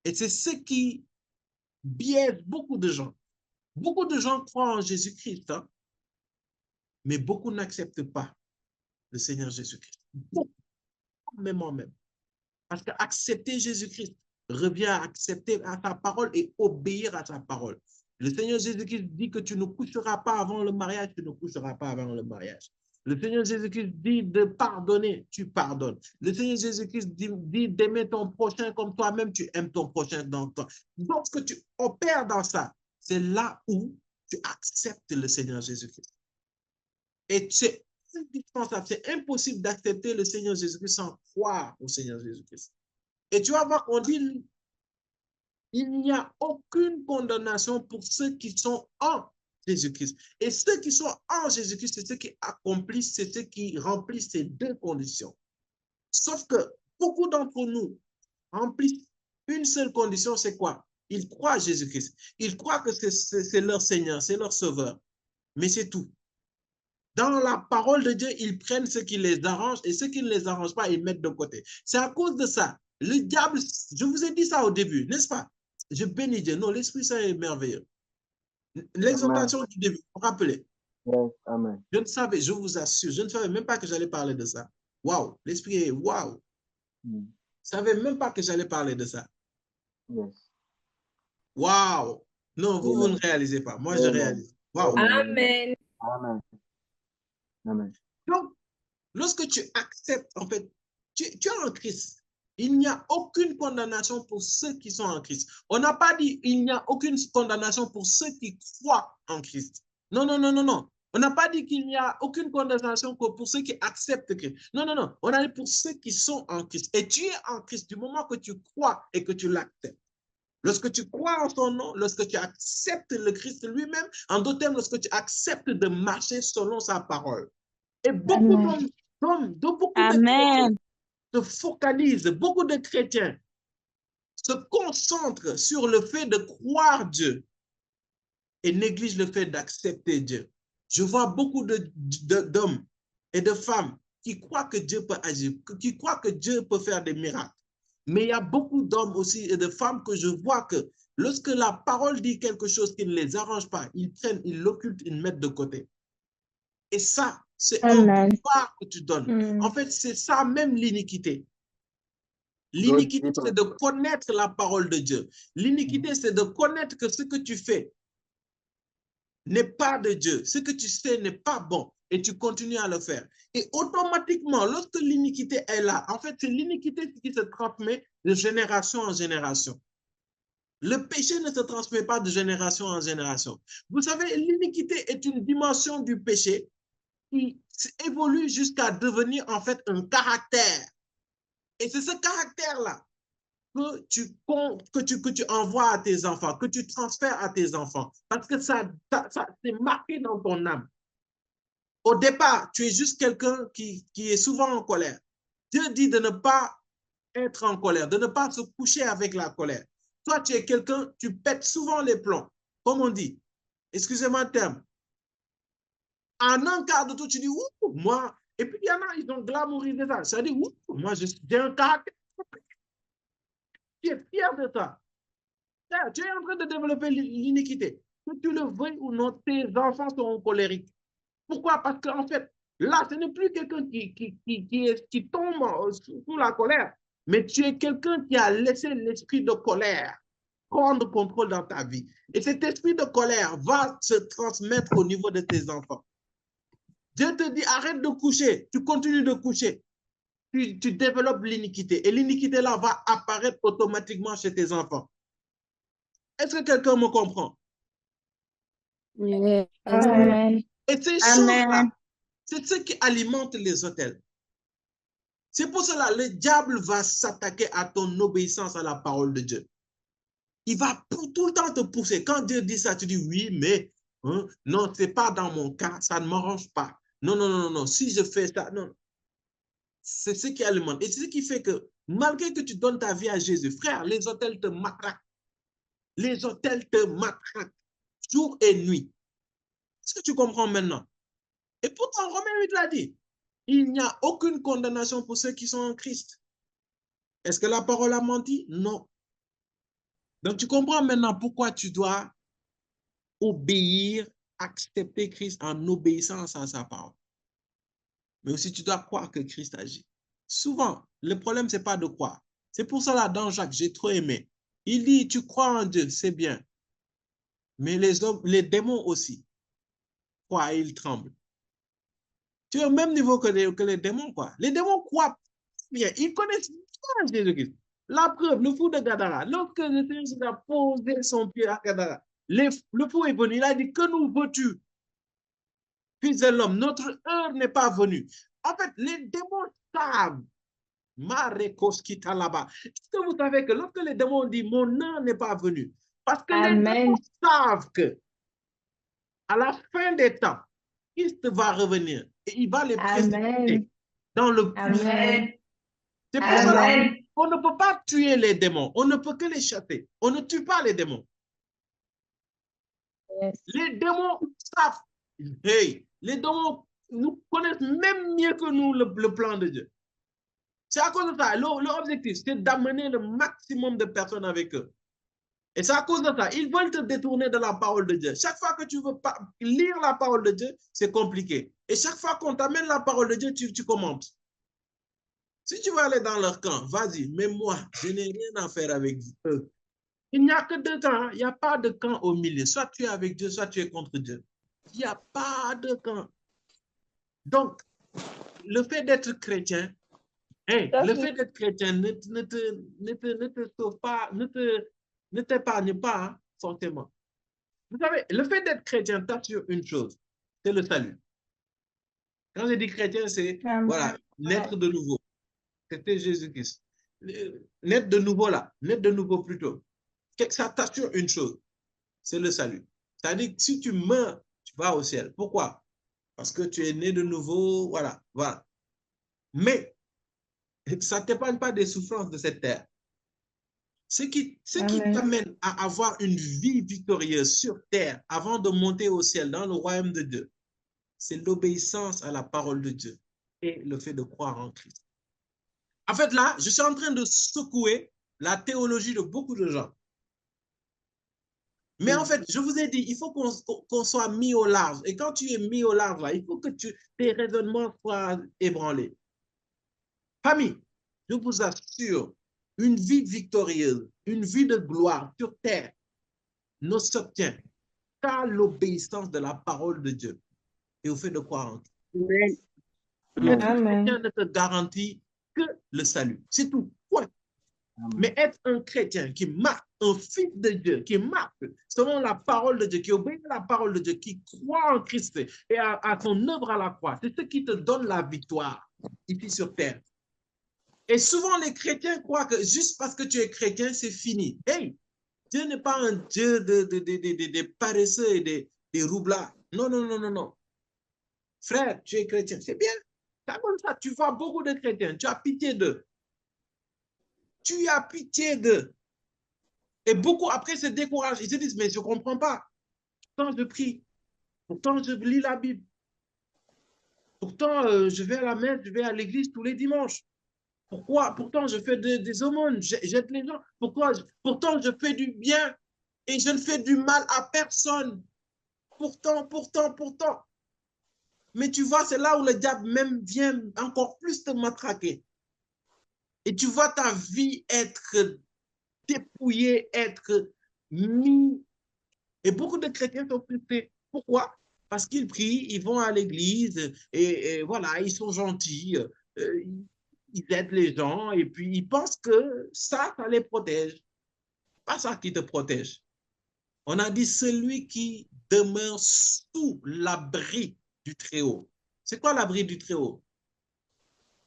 Et c'est ce qui biaise beaucoup de gens. Beaucoup de gens croient en Jésus-Christ, hein, mais beaucoup n'acceptent pas le Seigneur Jésus-Christ. Beaucoup, même moi-même. Parce qu'accepter Jésus-Christ revient à accepter à sa parole et obéir à sa parole. Le Seigneur Jésus-Christ dit que tu ne coucheras pas avant le mariage, tu ne coucheras pas avant le mariage. Le Seigneur Jésus-Christ dit de pardonner, tu pardonnes. Le Seigneur Jésus-Christ dit d'aimer ton prochain comme toi-même, tu aimes ton prochain dans toi. Lorsque tu opères dans ça, c'est là où tu acceptes le Seigneur Jésus-Christ. Et c'est indispensable, c'est impossible d'accepter le Seigneur Jésus-Christ sans croire au Seigneur Jésus-Christ. Et tu vas voir qu'on dit, il n'y a aucune condamnation pour ceux qui sont en Jésus-Christ. Et ceux qui sont en Jésus-Christ, c'est ceux qui accomplissent, c'est ceux qui remplissent ces deux conditions. Sauf que beaucoup d'entre nous remplissent une seule condition, c'est quoi? Ils croient à Jésus-Christ. Ils croient que c'est leur Seigneur, c'est leur Sauveur. Mais c'est tout. Dans la parole de Dieu, ils prennent ce qui les arrange et ce qui ne les arrange pas, ils mettent de côté. C'est à cause de ça. Le diable, je vous ai dit ça au début, n'est-ce pas? Je bénis Dieu. Non, l'Esprit Saint est merveilleux. L'exhortation du début, vous vous rappelez? Yes, amen. Je ne savais, je vous assure, je ne savais même pas que j'allais parler de ça. Waouh, l'Esprit est waouh. Je ne savais même pas que j'allais parler de ça. Yes. Waouh. Non, vous ne réalisez pas. Moi, je réalise. Waouh. Amen. Amen. Amen. Donc, lorsque tu acceptes, en fait, tu es en Christ. Il n'y a aucune condamnation pour ceux qui sont en Christ. On n'a pas dit il n'y a aucune condamnation pour ceux qui croient en Christ. Non, non, non, non, non. On n'a pas dit qu'il n'y a aucune condamnation que pour ceux qui acceptent Christ. Non, non, non. On a dit pour ceux qui sont en Christ. Et tu es en Christ du moment que tu crois et que tu l'acceptes. Lorsque tu crois en son nom, lorsque tu acceptes le Christ lui-même, en d'autres termes, lorsque tu acceptes de marcher selon sa parole. Et beaucoup d'hommes, beaucoup de chrétiens se focalisent, beaucoup de chrétiens se concentrent sur le fait de croire Dieu et négligent le fait d'accepter Dieu. Je vois beaucoup d'hommes et de femmes qui croient que Dieu peut agir, qui croient que Dieu peut faire des miracles. Mais il y a beaucoup d'hommes aussi et de femmes que je vois que lorsque la parole dit quelque chose qui ne les arrange pas, ils prennent, ils l'occultent, ils le mettent de côté. Et ça, c'est un pouvoir que tu donnes. En fait, c'est ça même l'iniquité. L'iniquité, c'est de connaître la parole de Dieu. L'iniquité, c'est de connaître que ce que tu fais n'est pas de Dieu. Ce que tu sais n'est pas bon et tu continues à le faire. Et automatiquement, lorsque l'iniquité est là, en fait, c'est l'iniquité qui se transmet de génération en génération. Le péché ne se transmet pas de génération en génération. Vous savez, l'iniquité est une dimension du péché qui évolue jusqu'à devenir en fait un caractère. Et c'est ce caractère-là que tu envoies à tes enfants, que tu transfères à tes enfants. Parce que ça c'est marqué dans ton âme. Au départ, tu es juste quelqu'un qui est souvent en colère. Dieu dit de ne pas être en colère, de ne pas se coucher avec la colère. Toi, tu es quelqu'un, tu pètes souvent les plombs. Comme on dit, excusez-moi le terme. En un quart de tout, tu dis, ouh, moi. Et puis il y en a, ils ont glamourisé ça. Ça dit, ouh, moi, j'ai un caractère. Tu es fier de ça. Tu es en train de développer l'iniquité. Que tu le veuilles ou non, tes enfants sont colériques. Pourquoi? Parce qu'en fait, là, ce n'est plus quelqu'un qui tombe sous la colère, mais tu es quelqu'un qui a laissé l'esprit de colère prendre contrôle dans ta vie. Et cet esprit de colère va se transmettre au niveau de tes enfants. Dieu te dit, arrête de coucher, tu continues de coucher. Tu développes l'iniquité. Et l'iniquité là va apparaître automatiquement chez tes enfants. Est-ce que quelqu'un me comprend? Amen. Et ces choses-là, c'est ce qui alimente les autels. C'est pour cela que le diable va s'attaquer à ton obéissance à la parole de Dieu. Il va tout le temps te pousser. Quand Dieu dit ça, tu dis oui, mais non, ce n'est pas dans mon cas, ça ne m'arrange pas. Non, non, non, non, si je fais ça, non. C'est ce qui alimente. Et c'est ce qui fait que malgré que tu donnes ta vie à Jésus, frère, les autels te matraquent. Les autels te matraquent jour et nuit. Est-ce que tu comprends maintenant? Et pourtant, Romains 8 l'a dit. Il n'y a aucune condamnation pour ceux qui sont en Christ. Est-ce que la parole a menti? Non. Donc, tu comprends maintenant pourquoi tu dois obéir, accepter Christ en obéissance à sa parole. Mais aussi, tu dois croire que Christ agit. Souvent, le problème, ce n'est pas de croire. C'est pour cela, dans Jacques, j'ai trop aimé. Il dit, tu crois en Dieu, c'est bien. Mais les démons aussi croient et ils tremblent. Tu es au même niveau que les démons, quoi. Les démons croient bien. Ils connaissent bien Jésus-Christ. La preuve, le fou de Gadara, lorsque le Seigneur Jésus a posé son pied à Gadara, le fou est venu, il a dit, que nous veux-tu, fils de l'homme, notre heure n'est pas venue. En fait, les démons savent, là-bas. Est-ce que vous savez que lorsque les démons disent, mon heure n'est pas venue, parce que les démons savent que à la fin des temps, Christ va revenir et il va les précipiter dans le puits. C'est pour cela qu'on ne peut pas tuer les démons. On ne peut que les chasser. On ne tue pas les démons. Yes. Les démons savent. Hey, les démons nous connaissent même mieux que nous le plan de Dieu. C'est à cause de ça. Leur objectif, c'est d'amener le maximum de personnes avec eux. Et c'est à cause de ça. Ils veulent te détourner de la parole de Dieu. Chaque fois que tu veux lire la parole de Dieu, c'est compliqué. Et chaque fois qu'on t'amène la parole de Dieu, tu commentes. Si tu veux aller dans leur camp, vas-y. Mais moi, je n'ai rien à faire avec eux. Il n'y a que deux camps. Il n'y a pas de camp au milieu. Soit tu es avec Dieu, soit tu es contre Dieu. Il n'y a pas de camp. Donc, le fait d'être chrétien, le fait d'être chrétien ne te sauve pas, ne t'épargne pas, forcément. Vous savez, le fait d'être chrétien t'assure une chose. c'est le salut. Quand je dis chrétien, c'est, voilà, naître de nouveau. C'était Jésus-Christ. Naître de nouveau là, naître de nouveau plutôt. Ça t'assure une chose, c'est le salut. C'est-à-dire que si tu meurs, tu vas au ciel. Pourquoi? Parce que tu es né de nouveau, voilà, voilà. Mais ça ne t'épargne pas des souffrances de cette terre. Ce qui t'amène à avoir une vie victorieuse sur terre avant de monter au ciel dans le royaume de Dieu, c'est l'obéissance à la parole de Dieu et le fait de croire en Christ. En fait, là, je suis en train de secouer la théologie de beaucoup de gens. Mais en fait, je vous ai dit, il faut qu'on soit mis au large. Et quand tu es mis au large, là, il faut que tes raisonnements soient ébranlés. Famille, je vous assure, une vie victorieuse, une vie de gloire sur terre ne s'obtient qu'à l'obéissance de la parole de Dieu et au fait de croire en Dieu. Être chrétien ne te garantit que le salut. C'est tout. Ouais. Mais être un chrétien qui marque, un fils de Dieu, qui marque selon la parole de Dieu, qui obéit à la parole de Dieu, qui croit en Christ et à son œuvre à la croix, c'est ce qui te donne la victoire ici sur terre. Et souvent, les chrétiens croient que juste parce que tu es chrétien, c'est fini. Hey, Dieu n'est pas un Dieu des paresseux et des roublards. Non, non, non, non, non. Frère, tu es chrétien, c'est bien. C'est comme ça, tu vois beaucoup de chrétiens, tu as pitié d'eux. Tu as pitié d'eux. Et beaucoup après se découragent. Ils se disent, mais je ne comprends pas. Pourtant, je prie. Pourtant, je lis la Bible. Pourtant, je vais à la messe, je vais à l'église tous les dimanches. Pourquoi? Pourtant, je fais des aumônes, j'aide les gens. Pourquoi? Pourtant, je fais du bien et je ne fais du mal à personne. Pourtant, pourtant, pourtant. Mais tu vois, c'est là où le diable même vient encore plus te matraquer. Et tu vois ta vie être dépouillée, être mis. Et beaucoup de chrétiens sont frustrés. Pourquoi? Parce qu'ils prient, ils vont à l'église et voilà, ils sont gentils, ils aident les gens et puis ils pensent que ça les protège. Pas ça qui te protège. On a dit celui qui demeure sous l'abri du Très-Haut. C'est quoi l'abri du Très-Haut?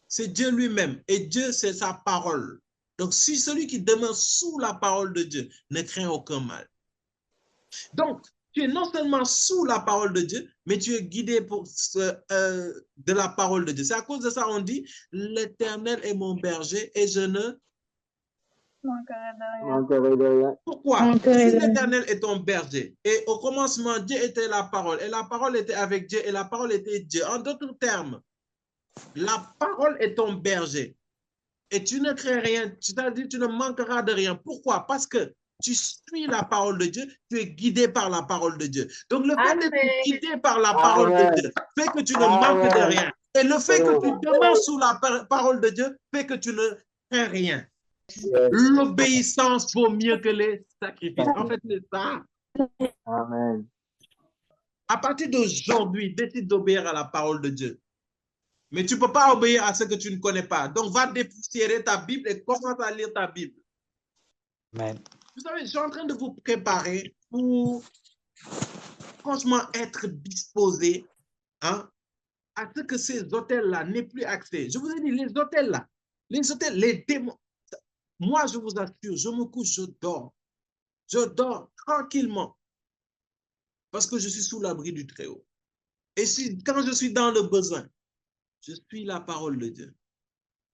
C'est Dieu lui-même. Et Dieu, c'est sa parole. Donc, si celui qui demeure sous la parole de Dieu ne craint aucun mal. Donc, tu es non seulement sous la parole de Dieu, mais tu es guidé de la parole de Dieu. C'est à cause de ça on dit, l'Éternel est mon berger et je ne manquerai de rien. Pourquoi? Si l'Éternel est ton berger, et au commencement, Dieu était la parole, et la parole était avec Dieu, et la parole était Dieu. En d'autres termes, la parole est ton berger, et tu ne crains rien, c'est-à-dire tu ne manqueras de rien. Pourquoi? Parce que tu suis la parole de Dieu, tu es guidé par la parole de Dieu. Donc le fait d'être guidé par la parole de Dieu fait que tu ne manques de rien. Et le fait que tu demeures sous la parole de Dieu fait que tu ne crains rien. L'obéissance vaut mieux que les sacrifices. En fait, c'est ça. Amen. À partir d'aujourd'hui, décide d'obéir à la parole de Dieu. Mais tu ne peux pas obéir à ce que tu ne connais pas. Donc, va dépoussiérer ta Bible et commence à lire ta Bible. Amen. Vous savez, je suis en train de vous préparer pour franchement être disposé hein, à ce que ces hôtels-là n'aient plus accès. Je vous ai dit, les hôtels-là, les démons. Moi, je vous assure, je me couche, je dors. Je dors tranquillement parce que je suis sous l'abri du Très-Haut. Et quand je suis dans le besoin, je suis la parole de Dieu.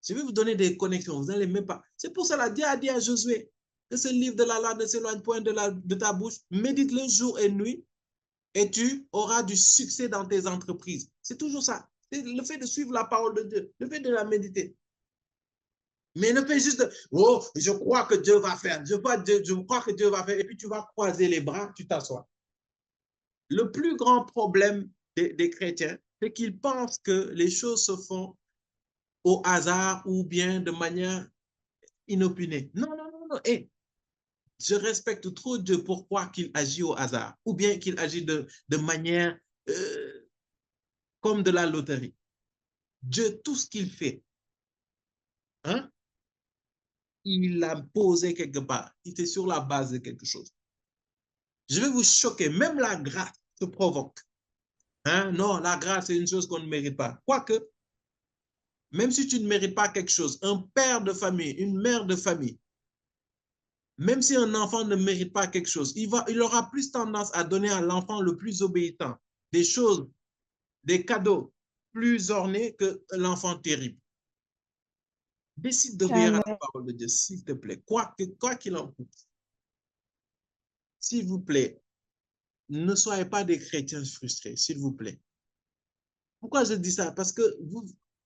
Je vais vous donner des connexions, vous n'allez même pas. C'est pour cela, Dieu a dit à Josué que ce livre de la loi ne s'éloigne point de ta bouche. Médite-le jour et nuit et tu auras du succès dans tes entreprises. C'est toujours ça. C'est le fait de suivre la parole de Dieu, le fait de la méditer. Mais ne fais juste, oh, je crois que Dieu va faire, je crois que Dieu va faire, et puis tu vas croiser les bras, tu t'assois. Le plus grand problème des chrétiens, c'est qu'ils pensent que les choses se font au hasard ou bien de manière inopinée. Non, non, non, non. Et je respecte trop Dieu pour croire qu'il agit au hasard ou bien qu'il agit de manière comme de la loterie. Dieu, tout ce qu'il fait, hein, il l'a posé quelque part. Il était sur la base de quelque chose. Je vais vous choquer. Même la grâce se provoque. Hein? Non, la grâce, c'est une chose qu'on ne mérite pas. Quoique, même si tu ne mérites pas quelque chose, un père de famille, une mère de famille, même si un enfant ne mérite pas quelque chose, il aura plus tendance à donner à l'enfant le plus obéissant des choses, des cadeaux plus ornés que l'enfant terrible. Décide d'obéir à la Amen. parole de Dieu, s'il te plaît, quoi qu'il en coûte. S'il vous plaît, ne soyez pas des chrétiens frustrés, s'il vous plaît. Pourquoi je dis ça? Parce que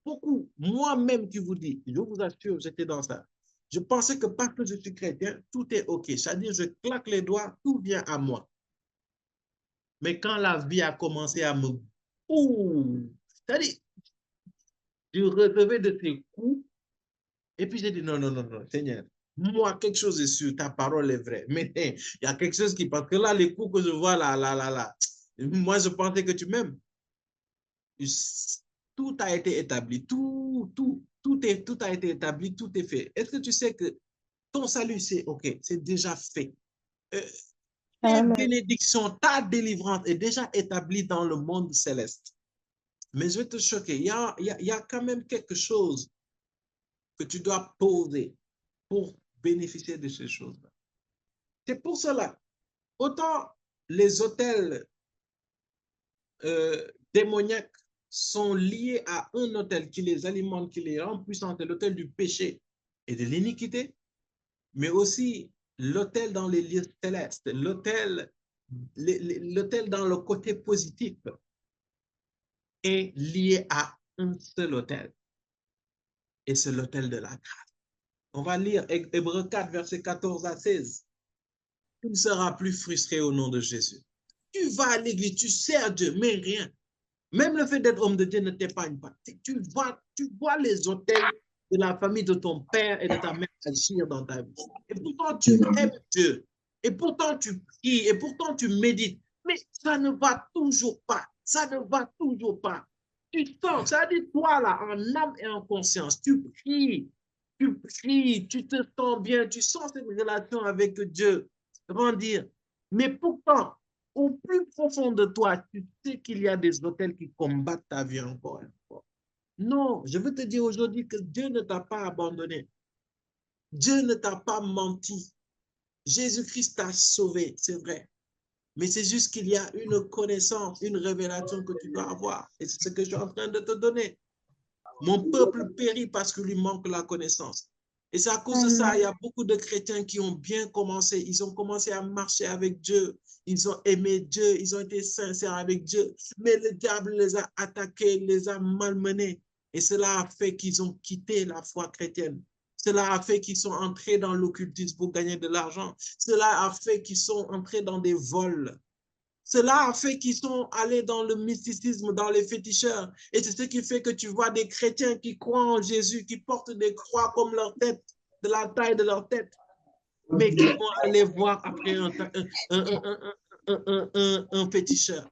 beaucoup, moi-même qui vous dis, je vous assure, j'étais dans ça. Je pensais que parce que je suis chrétien, tout est OK. C'est-à-dire, je claque les doigts, tout vient à moi. Mais quand la vie a commencé à me... Ouh! C'est-à-dire, je recevais de ces coups, et puis j'ai dit, non, non, non, non, Seigneur, moi, quelque chose est sûr, ta parole est vraie. Mais il y a quelque chose qui... Parce que là, les coups que je vois, là, moi, je pensais que tu m'aimes. Tout a été établi, tout a été établi, tout est fait. Est-ce que tu sais que ton salut, c'est OK, c'est déjà fait. Euh, tes Amen. bénédictions, ta délivrance est déjà établie dans le monde céleste. Mais je vais te choquer, il y a quand même quelque chose que tu dois poser pour bénéficier de ces choses-là. C'est pour cela, autant les hôtels démoniaques sont liés à un hôtel qui les alimente, qui les rend puissants, c'est l'hôtel du péché et de l'iniquité, mais aussi l'hôtel dans les lieux célestes, l'hôtel dans le côté positif est lié à un seul hôtel, et c'est l'hôtel de la grâce. On va lire Hébreux 4, versets 14 à 16. Tu ne seras plus frustré au nom de Jésus. Tu vas à l'église, tu sers Dieu, mais rien. Même le fait d'être homme de Dieu ne t'épargne pas. Tu vois les hôtels de la famille de ton père et de ta mère agir dans ta vie. Et pourtant, tu aimes Dieu. Et pourtant, tu pries. Et pourtant, tu médites. Mais ça ne va toujours pas. Ça ne va toujours pas. Tu sens, ça dit toi là, en âme et en conscience, tu pries, tu te sens bien, tu sens cette relation avec Dieu grandir. Mais pourtant, au plus profond de toi, tu sais qu'il y a des hôtels qui combattent ta vie encore et encore. Non, je veux te dire aujourd'hui que Dieu ne t'a pas abandonné. Dieu ne t'a pas menti. Jésus-Christ t'a sauvé, c'est vrai. Mais c'est juste qu'il y a une connaissance, une révélation que tu dois avoir. Et c'est ce que je suis en train de te donner. Mon peuple périt parce qu'il lui manque la connaissance. Et c'est à cause de ça, il y a beaucoup de chrétiens qui ont bien commencé. Ils ont commencé à marcher avec Dieu. Ils ont aimé Dieu. Ils ont été sincères avec Dieu. Mais le diable les a attaqués, les a malmenés. Et cela a fait qu'ils ont quitté la foi chrétienne. Cela a fait qu'ils sont entrés dans l'occultisme pour gagner de l'argent. Cela a fait qu'ils sont entrés dans des vols. Cela a fait qu'ils sont allés dans le mysticisme, dans les féticheurs. Et c'est ce qui fait que tu vois des chrétiens qui croient en Jésus, qui portent des croix comme leur tête, de la taille de leur tête, mais qui vont aller voir après un féticheur.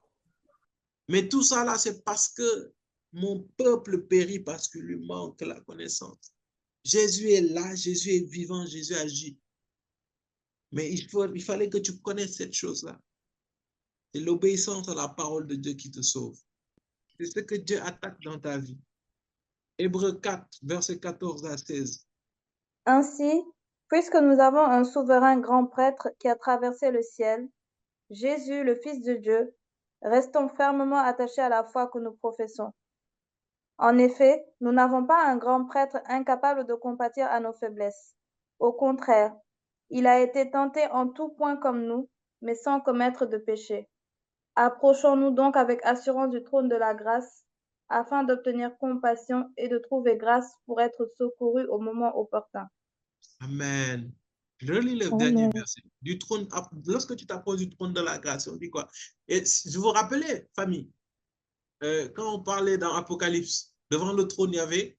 Mais tout ça là, c'est parce que mon peuple périt parce qu'il lui manque la connaissance. Jésus est là, Jésus est vivant, Jésus agit. Mais il fallait que tu connaisses cette chose-là. C'est l'obéissance à la parole de Dieu qui te sauve. C'est ce que Dieu attaque dans ta vie. Hébreux 4, versets 14 à 16. Ainsi, puisque nous avons un souverain grand prêtre qui a traversé le ciel, Jésus, le Fils de Dieu, restons fermement attachés à la foi que nous professons. En effet, nous n'avons pas un grand prêtre incapable de compatir à nos faiblesses. Au contraire, il a été tenté en tout point comme nous, mais sans commettre de péché. Approchons-nous donc avec assurance du trône de la grâce, afin d'obtenir compassion et de trouver grâce pour être secourus au moment opportun. Amen. Je relis le dernier Amen. verset. Du trône, lorsque tu t'approches du trône de la grâce, on dit quoi? Et je vous rappelais, famille, quand on parlait dans Apocalypse, devant le trône, il y avait.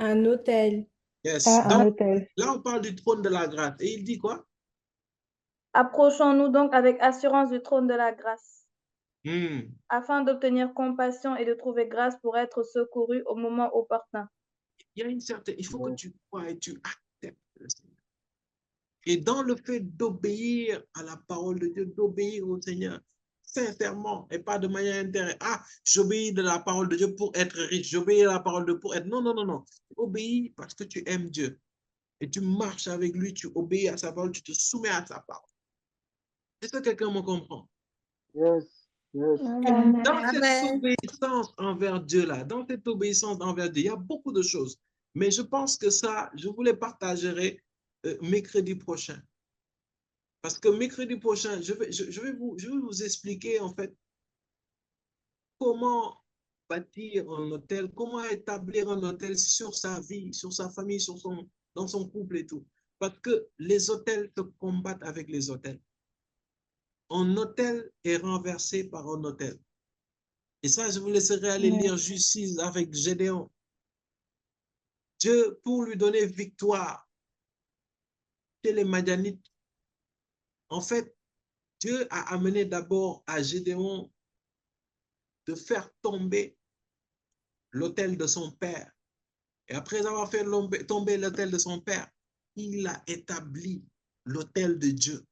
Un hôtel. Yes. Un Donc, hôtel. là, on parle du trône de la grâce. Et il dit quoi? Approchons-nous donc avec assurance du trône de la grâce, Hmm. afin d'obtenir compassion et de trouver grâce pour être secourus au moment opportun. Il y a une certaine. Il faut que tu crois et tu acceptes le Seigneur. Et dans le fait d'obéir à la parole de Dieu, d'obéir au Seigneur, sincèrement et pas de manière intéressée. Ah, j'obéis de la parole de Dieu pour être riche. J'obéis de la parole de Dieu pour être... Non, non, non, non. Tu obéis parce que tu aimes Dieu. Et tu marches avec lui, tu obéis à sa parole, tu te soumets à sa parole. Est-ce que quelqu'un me comprend? Yes. Yes. Amen. Dans cette Amen. obéissance envers Dieu-là, dans cette obéissance envers Dieu, il y a beaucoup de choses. Mais je pense que ça, je vous les partagerai mercredi prochain. Parce que mercredi prochain, je vais vous expliquer en fait comment bâtir un hôtel, comment établir un hôtel sur sa vie, sur sa famille, dans son couple et tout. Parce que les hôtels se combattent avec les hôtels. Un hôtel est renversé par un hôtel. Et ça, je vous laisserai aller lire Justice avec Gédéon. Dieu, pour lui donner victoire chez les Madianites, en fait, Dieu a amené d'abord à Gédéon de faire tomber l'autel de son père. Et après avoir fait tomber l'autel de son père, il a établi l'autel de Dieu.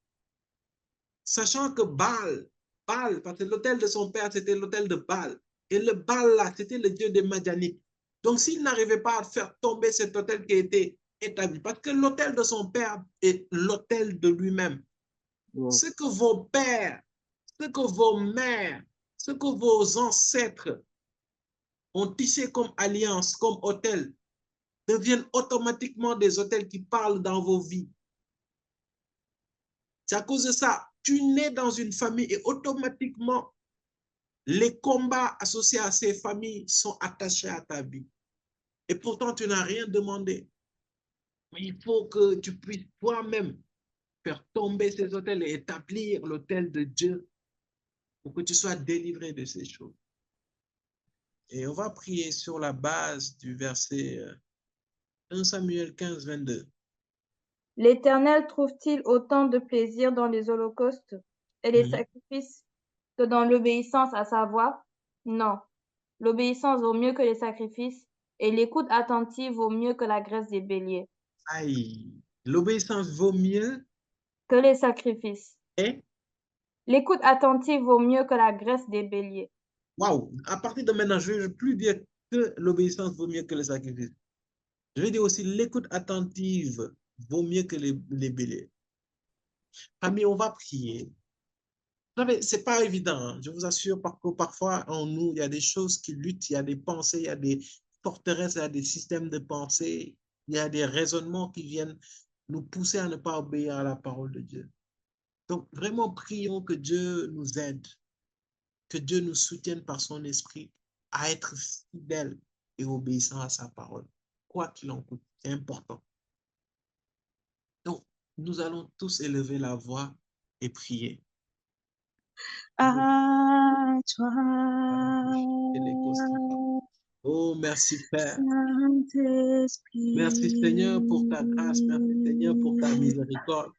Sachant que Baal, parce que l'autel de son père, c'était l'autel de Baal. Et le Baal là, c'était le dieu des Madianites. Donc, s'il n'arrivait pas à faire tomber cet autel qui a été établi, parce que l'autel de son père est l'autel de lui-même. Yes. Ce que vos pères, ce que vos mères, ce que vos ancêtres ont tissé comme alliance, comme autel, deviennent automatiquement des autels qui parlent dans vos vies. C'est à cause de ça, tu nais dans une famille et automatiquement, les combats associés à ces familles sont attachés à ta vie. Et pourtant, tu n'as rien demandé. Mais il faut que tu puisses toi-même faire tomber ces autels et établir l'autel de Dieu pour que tu sois délivré de ces choses. Et on va prier sur la base du verset 1 Samuel 15, 22. L'Éternel trouve-t-il autant de plaisir dans les holocaustes et les sacrifices que dans l'obéissance à sa voix? Non. L'obéissance vaut mieux que les sacrifices et l'écoute attentive vaut mieux que la graisse des béliers. Aïe, l'obéissance vaut mieux Que les sacrifices. et L'écoute attentive vaut mieux que la graisse des béliers. waouh, à partir de maintenant, je ne veux plus dire que l'obéissance vaut mieux que le sacrifice. Je vais dire aussi l'écoute attentive vaut mieux que les béliers. Amis, on va prier. Ce n'est pas évident, hein. Je vous assure, parce que parfois en nous, il y a des choses qui luttent, il y a des pensées, il y a des forteresses, il y a des systèmes de pensée, il y a des raisonnements qui viennent nous pousser à ne pas obéir à la parole de Dieu. Donc, vraiment, prions que Dieu nous aide, que Dieu nous soutienne par son esprit à être fidèles et obéissants à sa parole, quoi qu'il en coûte. C'est important. Donc, nous allons tous élever la voix et prier. À toi, Oh, merci Père. Saint-Esprit, Merci Seigneur pour ta grâce. Merci Seigneur pour ta miséricorde.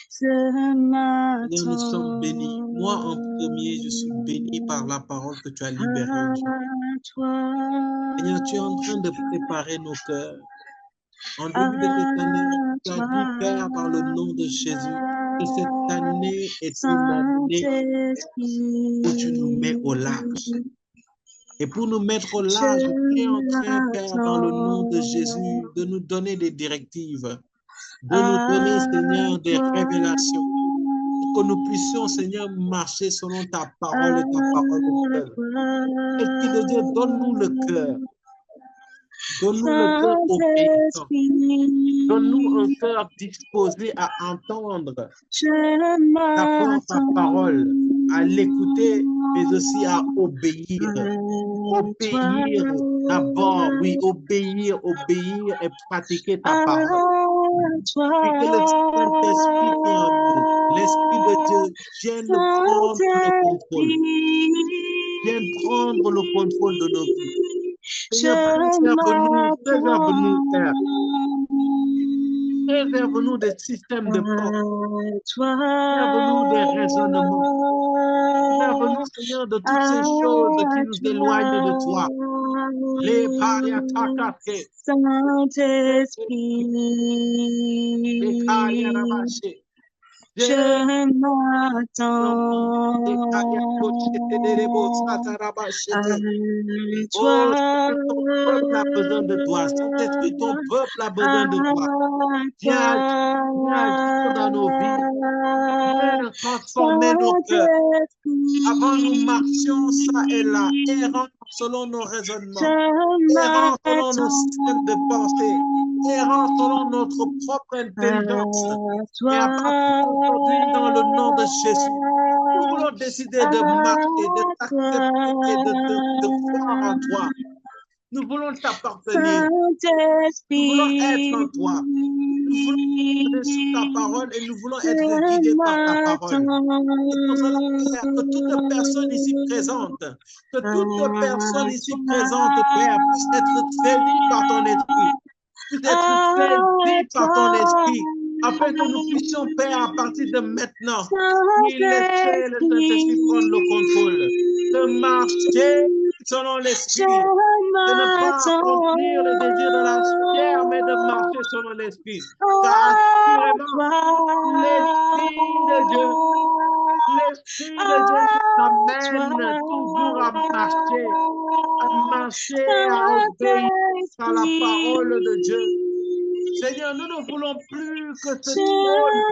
ce Seigneur, nous sommes bénis. matin, Moi, en premier, je suis béni par la parole que tu as libérée à aujourd'hui. toi, Seigneur, tu es en train de préparer nos cœurs. En à début de cette année, tu as toi, dit, Père, dans le nom de Jésus, que cette année est une année Saint-Esprit, où tu nous mets au large. Et pour nous mettre au je large, tu es en train, Père, dans le nom de l'attends. Jésus, de nous donner des directives, de nous donner, À Seigneur, des toi, révélations, pour que nous puissions, Seigneur, marcher selon ta parole à et ta parole seule. Esprit de Dieu, donne-nous le cœur. Donne-nous le cœur obéissant. Saint-Esprit, Donne-nous un cœur disposé à entendre je d'abord ta parole, à l'écouter, mais aussi à m'attends obéir. à toi, Obéir d'abord, oui, obéir et pratiquer ta à parole. Et que le Saint-Esprit qui est en nous, l'Esprit de Dieu, vienne prendre le contrôle. Vienne prendre le contrôle de nos vies. Seigneur, préserve-nous, Père. Préserve-nous des systèmes de pensée. Préserve-nous des raisonnements. Préserve-nous, Seigneur, de toutes ces choses qui nous éloignent de toi. Les pariatakake. Saint-Esprit, je m'attends à Oh, toi, ton peuple a besoin de toi. Saint-Esprit, ton peuple a besoin de toi. Viens agir dans nos vies. Viens transformer nos cœurs. Avant, nous marchions ça et là, errant selon nos raisonnements, errant selon nos systèmes de pensée, errant selon notre propre intelligence. Et à partir d'aujourd'hui, dans le nom de Jésus, nous voulons décider de marcher, de t'accepter et de croire en toi. Nous voulons t'appartenir. Nous voulons être en toi. Nous voulons être sur ta parole et nous voulons être guidés par ta parole. C'est pour cela, Père, que toute personne ici présente, Père, puisse être saisie par ton esprit, puisse être saisie par ton esprit, afin que nous puissions, Père, à partir de maintenant, laisser le Saint-Esprit prendre le contrôle, de marcher selon l'esprit, de ne pas accomplir le désir de la chair, mais de marcher selon l'esprit. Car assurément, l'esprit de Dieu nous amène toujours à marcher, à obéir à la parole de Dieu. Seigneur, nous ne voulons plus que ce trône,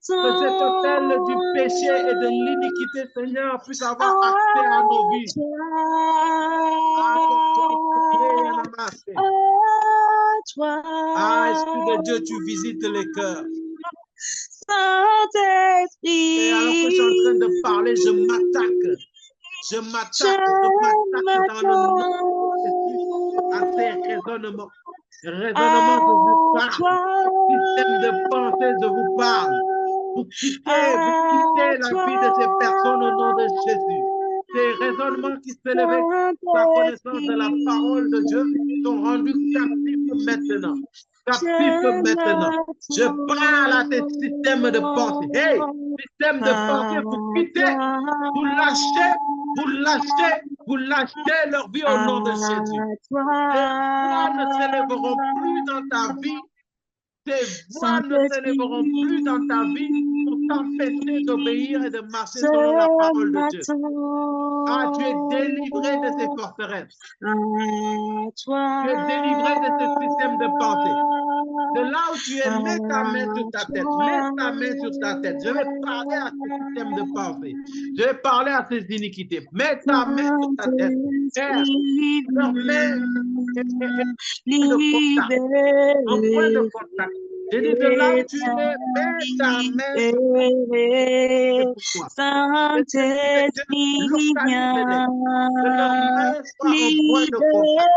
que cet autel du péché et de l'iniquité, Seigneur, puisse avoir accès à nos vies. Ah, Esprit de Dieu, tu visites les cœurs. Et alors que je suis en train de parler, je m'attaque dans le nom de Jésus à ces raisonnements. Raisonnements de vous parle, système de pensée de vous parle. Vous quittez la vie de ces personnes au nom de Jésus. Ces raisonnements qui s'élevaient sur la connaissance de la parole de Dieu sont rendus captifs maintenant. Je parle à tes systèmes de pensée. Hey, système de pensée, vous quittez, vous lâchez leur vie au nom de Jésus. Les voix ne s'élèveront plus dans ta vie. Tes voix ne s'élèveront plus dans ta vie pour t'empêcher d'obéir et de marcher selon la parole de Dieu. Ah, tu es délivré de ces forteresses. Tu es délivré de ce système de pensée. De là où tu es, mets ta main sur ta tête. Mets ta main sur ta tête. Je vais parler à ce système de pensée. Je vais parler à ces iniquités. Mets ta main sur ta tête. Père, leur main un point de contact. Je dis de là où tu es, mets ta main sur ta tête. Localise-les. Que leur main soit un point de contact.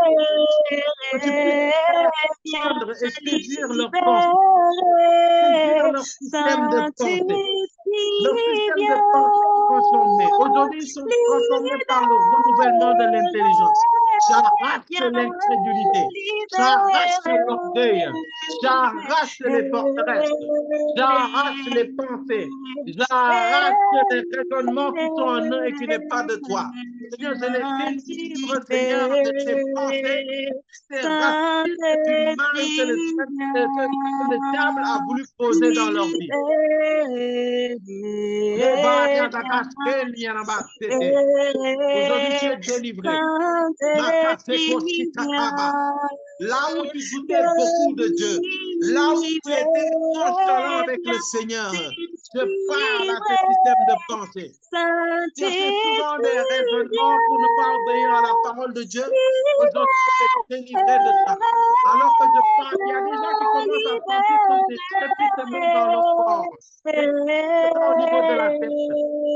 Que tu puisses prendre et saisir leur pensée, saisir leur système de pensée. Leur système de pensée est transformé. Aujourd'hui, ils sont transformés par le renouvellement de l'intelligence. J'arrache l'incrédulité, j'arrache l'orgueil, j'arrache les forteresses, j'arrache les pensées, j'arrache les raisonnements qui sont en eux et qui n'est pas de toi. Seigneur, je les délivre, Seigneur, de tes pensées, ces racines du mal que le diable a voulu poser dans leur vie. Aujourd'hui, tu es délivré. Là où tu doutais beaucoup de Dieu, là où tu étais nonchalant avec le Seigneur, je parle à ce système de pensée. Tu as souvent des raisonnements pour ne pas obéir à la parole de Dieu. Aujourd'hui, tu es délivré de ça. Alors que je parle, il y a des gens qui commencent à penser comme des crépitements dans leur corps. Et c'est au niveau de la tête.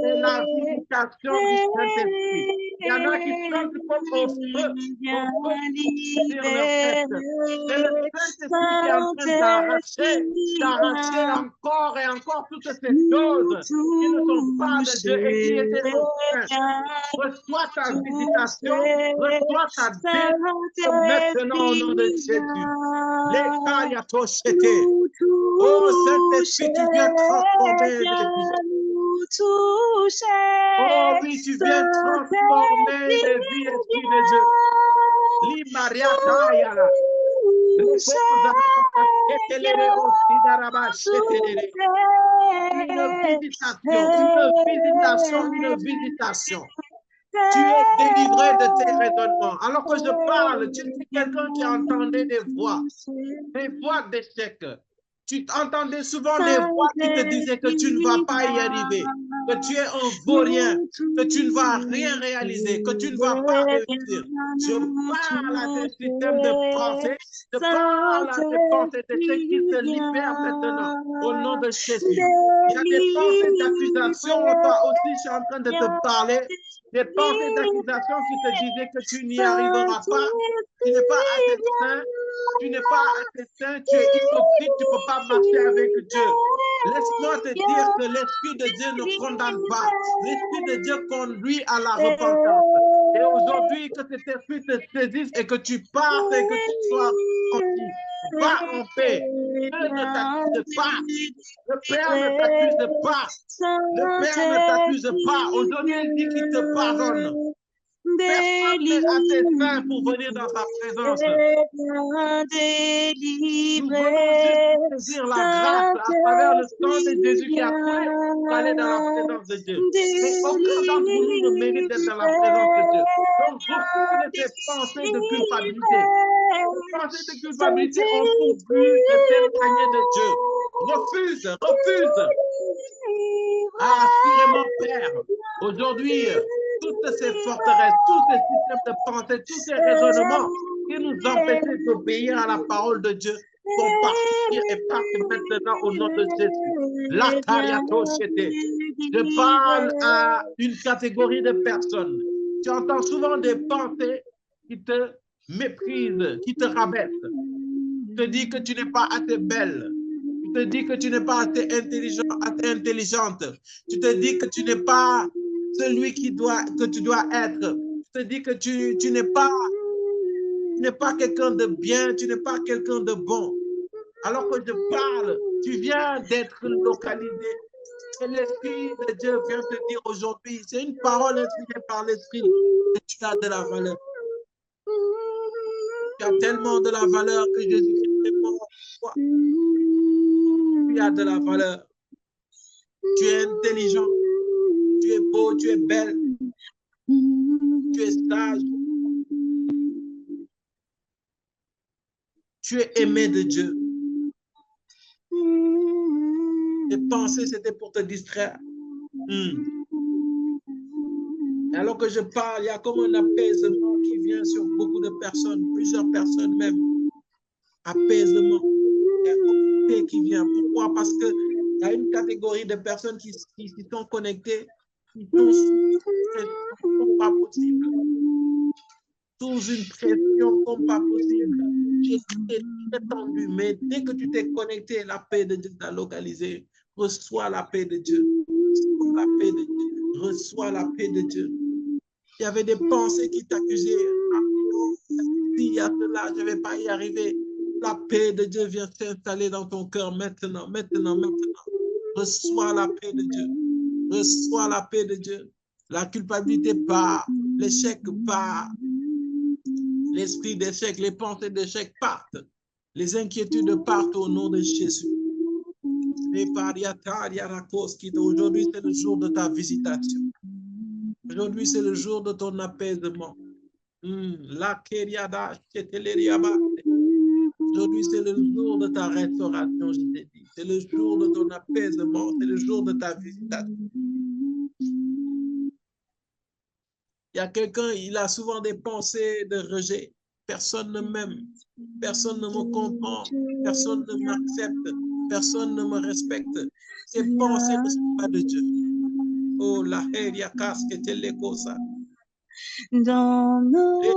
C'est la visitation du Saint-Esprit. Il y en a qui sentent comme au feu sur leur tête. C'est le Saint-Esprit qui est en train d'arracher encore et encore toutes ces choses qui ne sont pas de Dieu et qui étaient au sein. Reçois ta visitation, reçois ta délivrance maintenant au nom de Jésus. Les Kayatoshete. Oh Saint-Esprit, tu viens transformer les vies. Oh oui, tu viens transformer les vies, Esprit de Dieu. Une visitation. Tu es délivré de tes raisonnements. Alors que je parle, tu es quelqu'un qui entendait des voix d'échec. Tu entendais souvent des voix qui te disaient que tu ne vas pas y arriver, que tu es un vaurien, que tu ne vas rien réaliser, que tu ne vas pas réussir. Je parle à tes systèmes de pensée, je parle à tes pensées de ceux qui se libèrent maintenant au nom de Jésus. Il y a des pensées d'accusation, toi aussi, je suis en train de te parler, des pensées d'accusation qui te disaient que tu n'y arriveras pas, tu n'es pas assez saint. Tu n'es pas assez saint, tu es hypocrite, tu ne peux pas marcher avec Dieu. Laisse-moi te dire que l'Esprit de Dieu ne condamne pas. L'Esprit de Dieu conduit à la repentance. Et aujourd'hui, que cet esprit te saisisse et que tu partes et que tu sois tranquille. Va en paix. Dieu ne t'accuse pas. Le Père ne t'accuse pas. Le Père ne t'accuse pas. Aujourd'hui, il dit qu'il te pardonne. Personne n'est assez saint pour venir dans sa présence. Nous venons juste saisir la grâce à travers le sang de Jésus qui a coulé pour aller dans la présence de Dieu. Mais aucun d'entre nous ne mérite d'être dans la présence de Dieu. Donc, refuse tes pensées de culpabilité. Les pensées de culpabilité ont pour but de t'éloigner de Dieu. Refuse. Assurément, Père, aujourd'hui, toutes ces forteresses, tous ces systèmes de pensée, tous ces raisonnements qui nous empêchaient d'obéir à la parole de Dieu vont partir et partent maintenant au nom de Jésus. Je parle à une catégorie de personnes. Tu entends souvent des pensées qui te méprisent, qui te rabaissent. Tu te dis que tu n'es pas assez belle. Tu te dis que tu n'es pas assez intelligente. Tu te dis que tu n'es pas celui que tu dois être. Tu te dis que tu n'es pas quelqu'un de bien, tu n'es pas quelqu'un de bon. Alors que je parle, tu viens d'être localisé. Et l'Esprit de Dieu vient te dire aujourd'hui, c'est une parole inspirée par l'Esprit, que tu as de la valeur. Tu as tellement de la valeur que Jésus-Christ est mort pour toi. Tu as de la valeur. Tu es intelligent. Tu es beau, tu es belle. Tu es sage. Tu es aimé de Dieu. Tes pensées, c'était pour te distraire. Et alors que je parle, il y a comme un apaisement qui vient sur beaucoup de personnes, plusieurs personnes même. Apaisement. Il y a une paix qui vient. Pourquoi? Parce qu'il y a une catégorie de personnes qui sont connectées, qui sont sous pas possible. Sous une pression comme pas possible. Tu es tendu, mais dès que tu t'es connecté, la paix de Dieu t'a localisé. Reçois la paix de Dieu. Reçois la paix de Dieu. Reçois la paix de Dieu. Il y avait des pensées qui t'accusaient. S'il y a cela, je ne vais pas y arriver. La paix de Dieu vient s'installer dans ton cœur maintenant. Reçois la paix de Dieu. Reçois la paix de Dieu. La culpabilité part. L'échec part. L'esprit d'échec, les pensées d'échec partent. Les inquiétudes partent au nom de Jésus. Aujourd'hui, c'est le jour de ta visitation. Aujourd'hui, c'est le jour de ton apaisement. Aujourd'hui, c'est le jour de ta restauration, je t'ai dit. C'est le jour de ton apaisement. C'est le jour de ta visitation. Il y a quelqu'un, il a souvent des pensées de rejet. Personne ne m'aime. Personne ne me comprend. Personne ne m'accepte. Personne ne me respecte. Ces pensées ne sont pas de Dieu. Oh, la heria casque telekosa. Dans nos vies,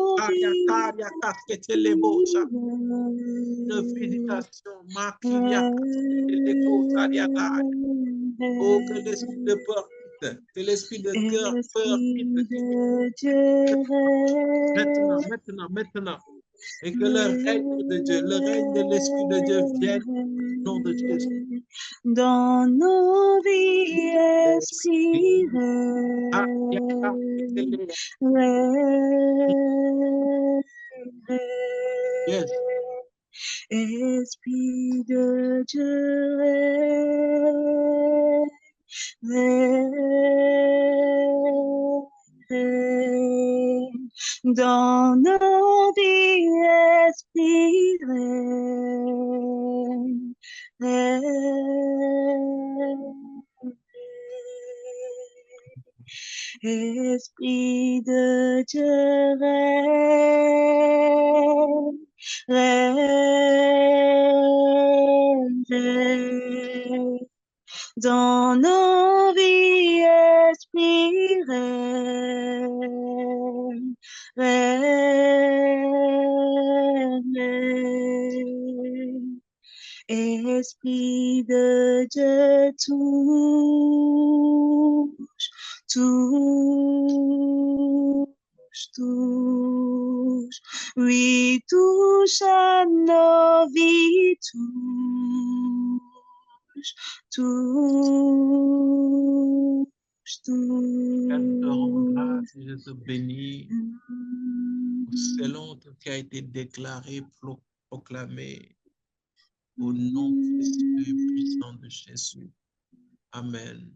Une visitation. Oh, que l'esprit de peur quitte. Que l'esprit de cœur peur quitte. Maintenant. Et que le règne de Dieu, le règne de l'esprit de Dieu vienne au nom de Jésus. Dans nos vies, esprit, Yes. Esprit de Dieu, règne dans nos vies, Esprit, règne, Esprit de Dieu, règne dans nos vies, Esprit, règne, Esprit de Dieu, touche, oui, touche à nos vies, Je te rends grâce et je te bénis selon tout ce qui a été déclaré, proclamé au nom précieux et puissant de Jésus. Amen.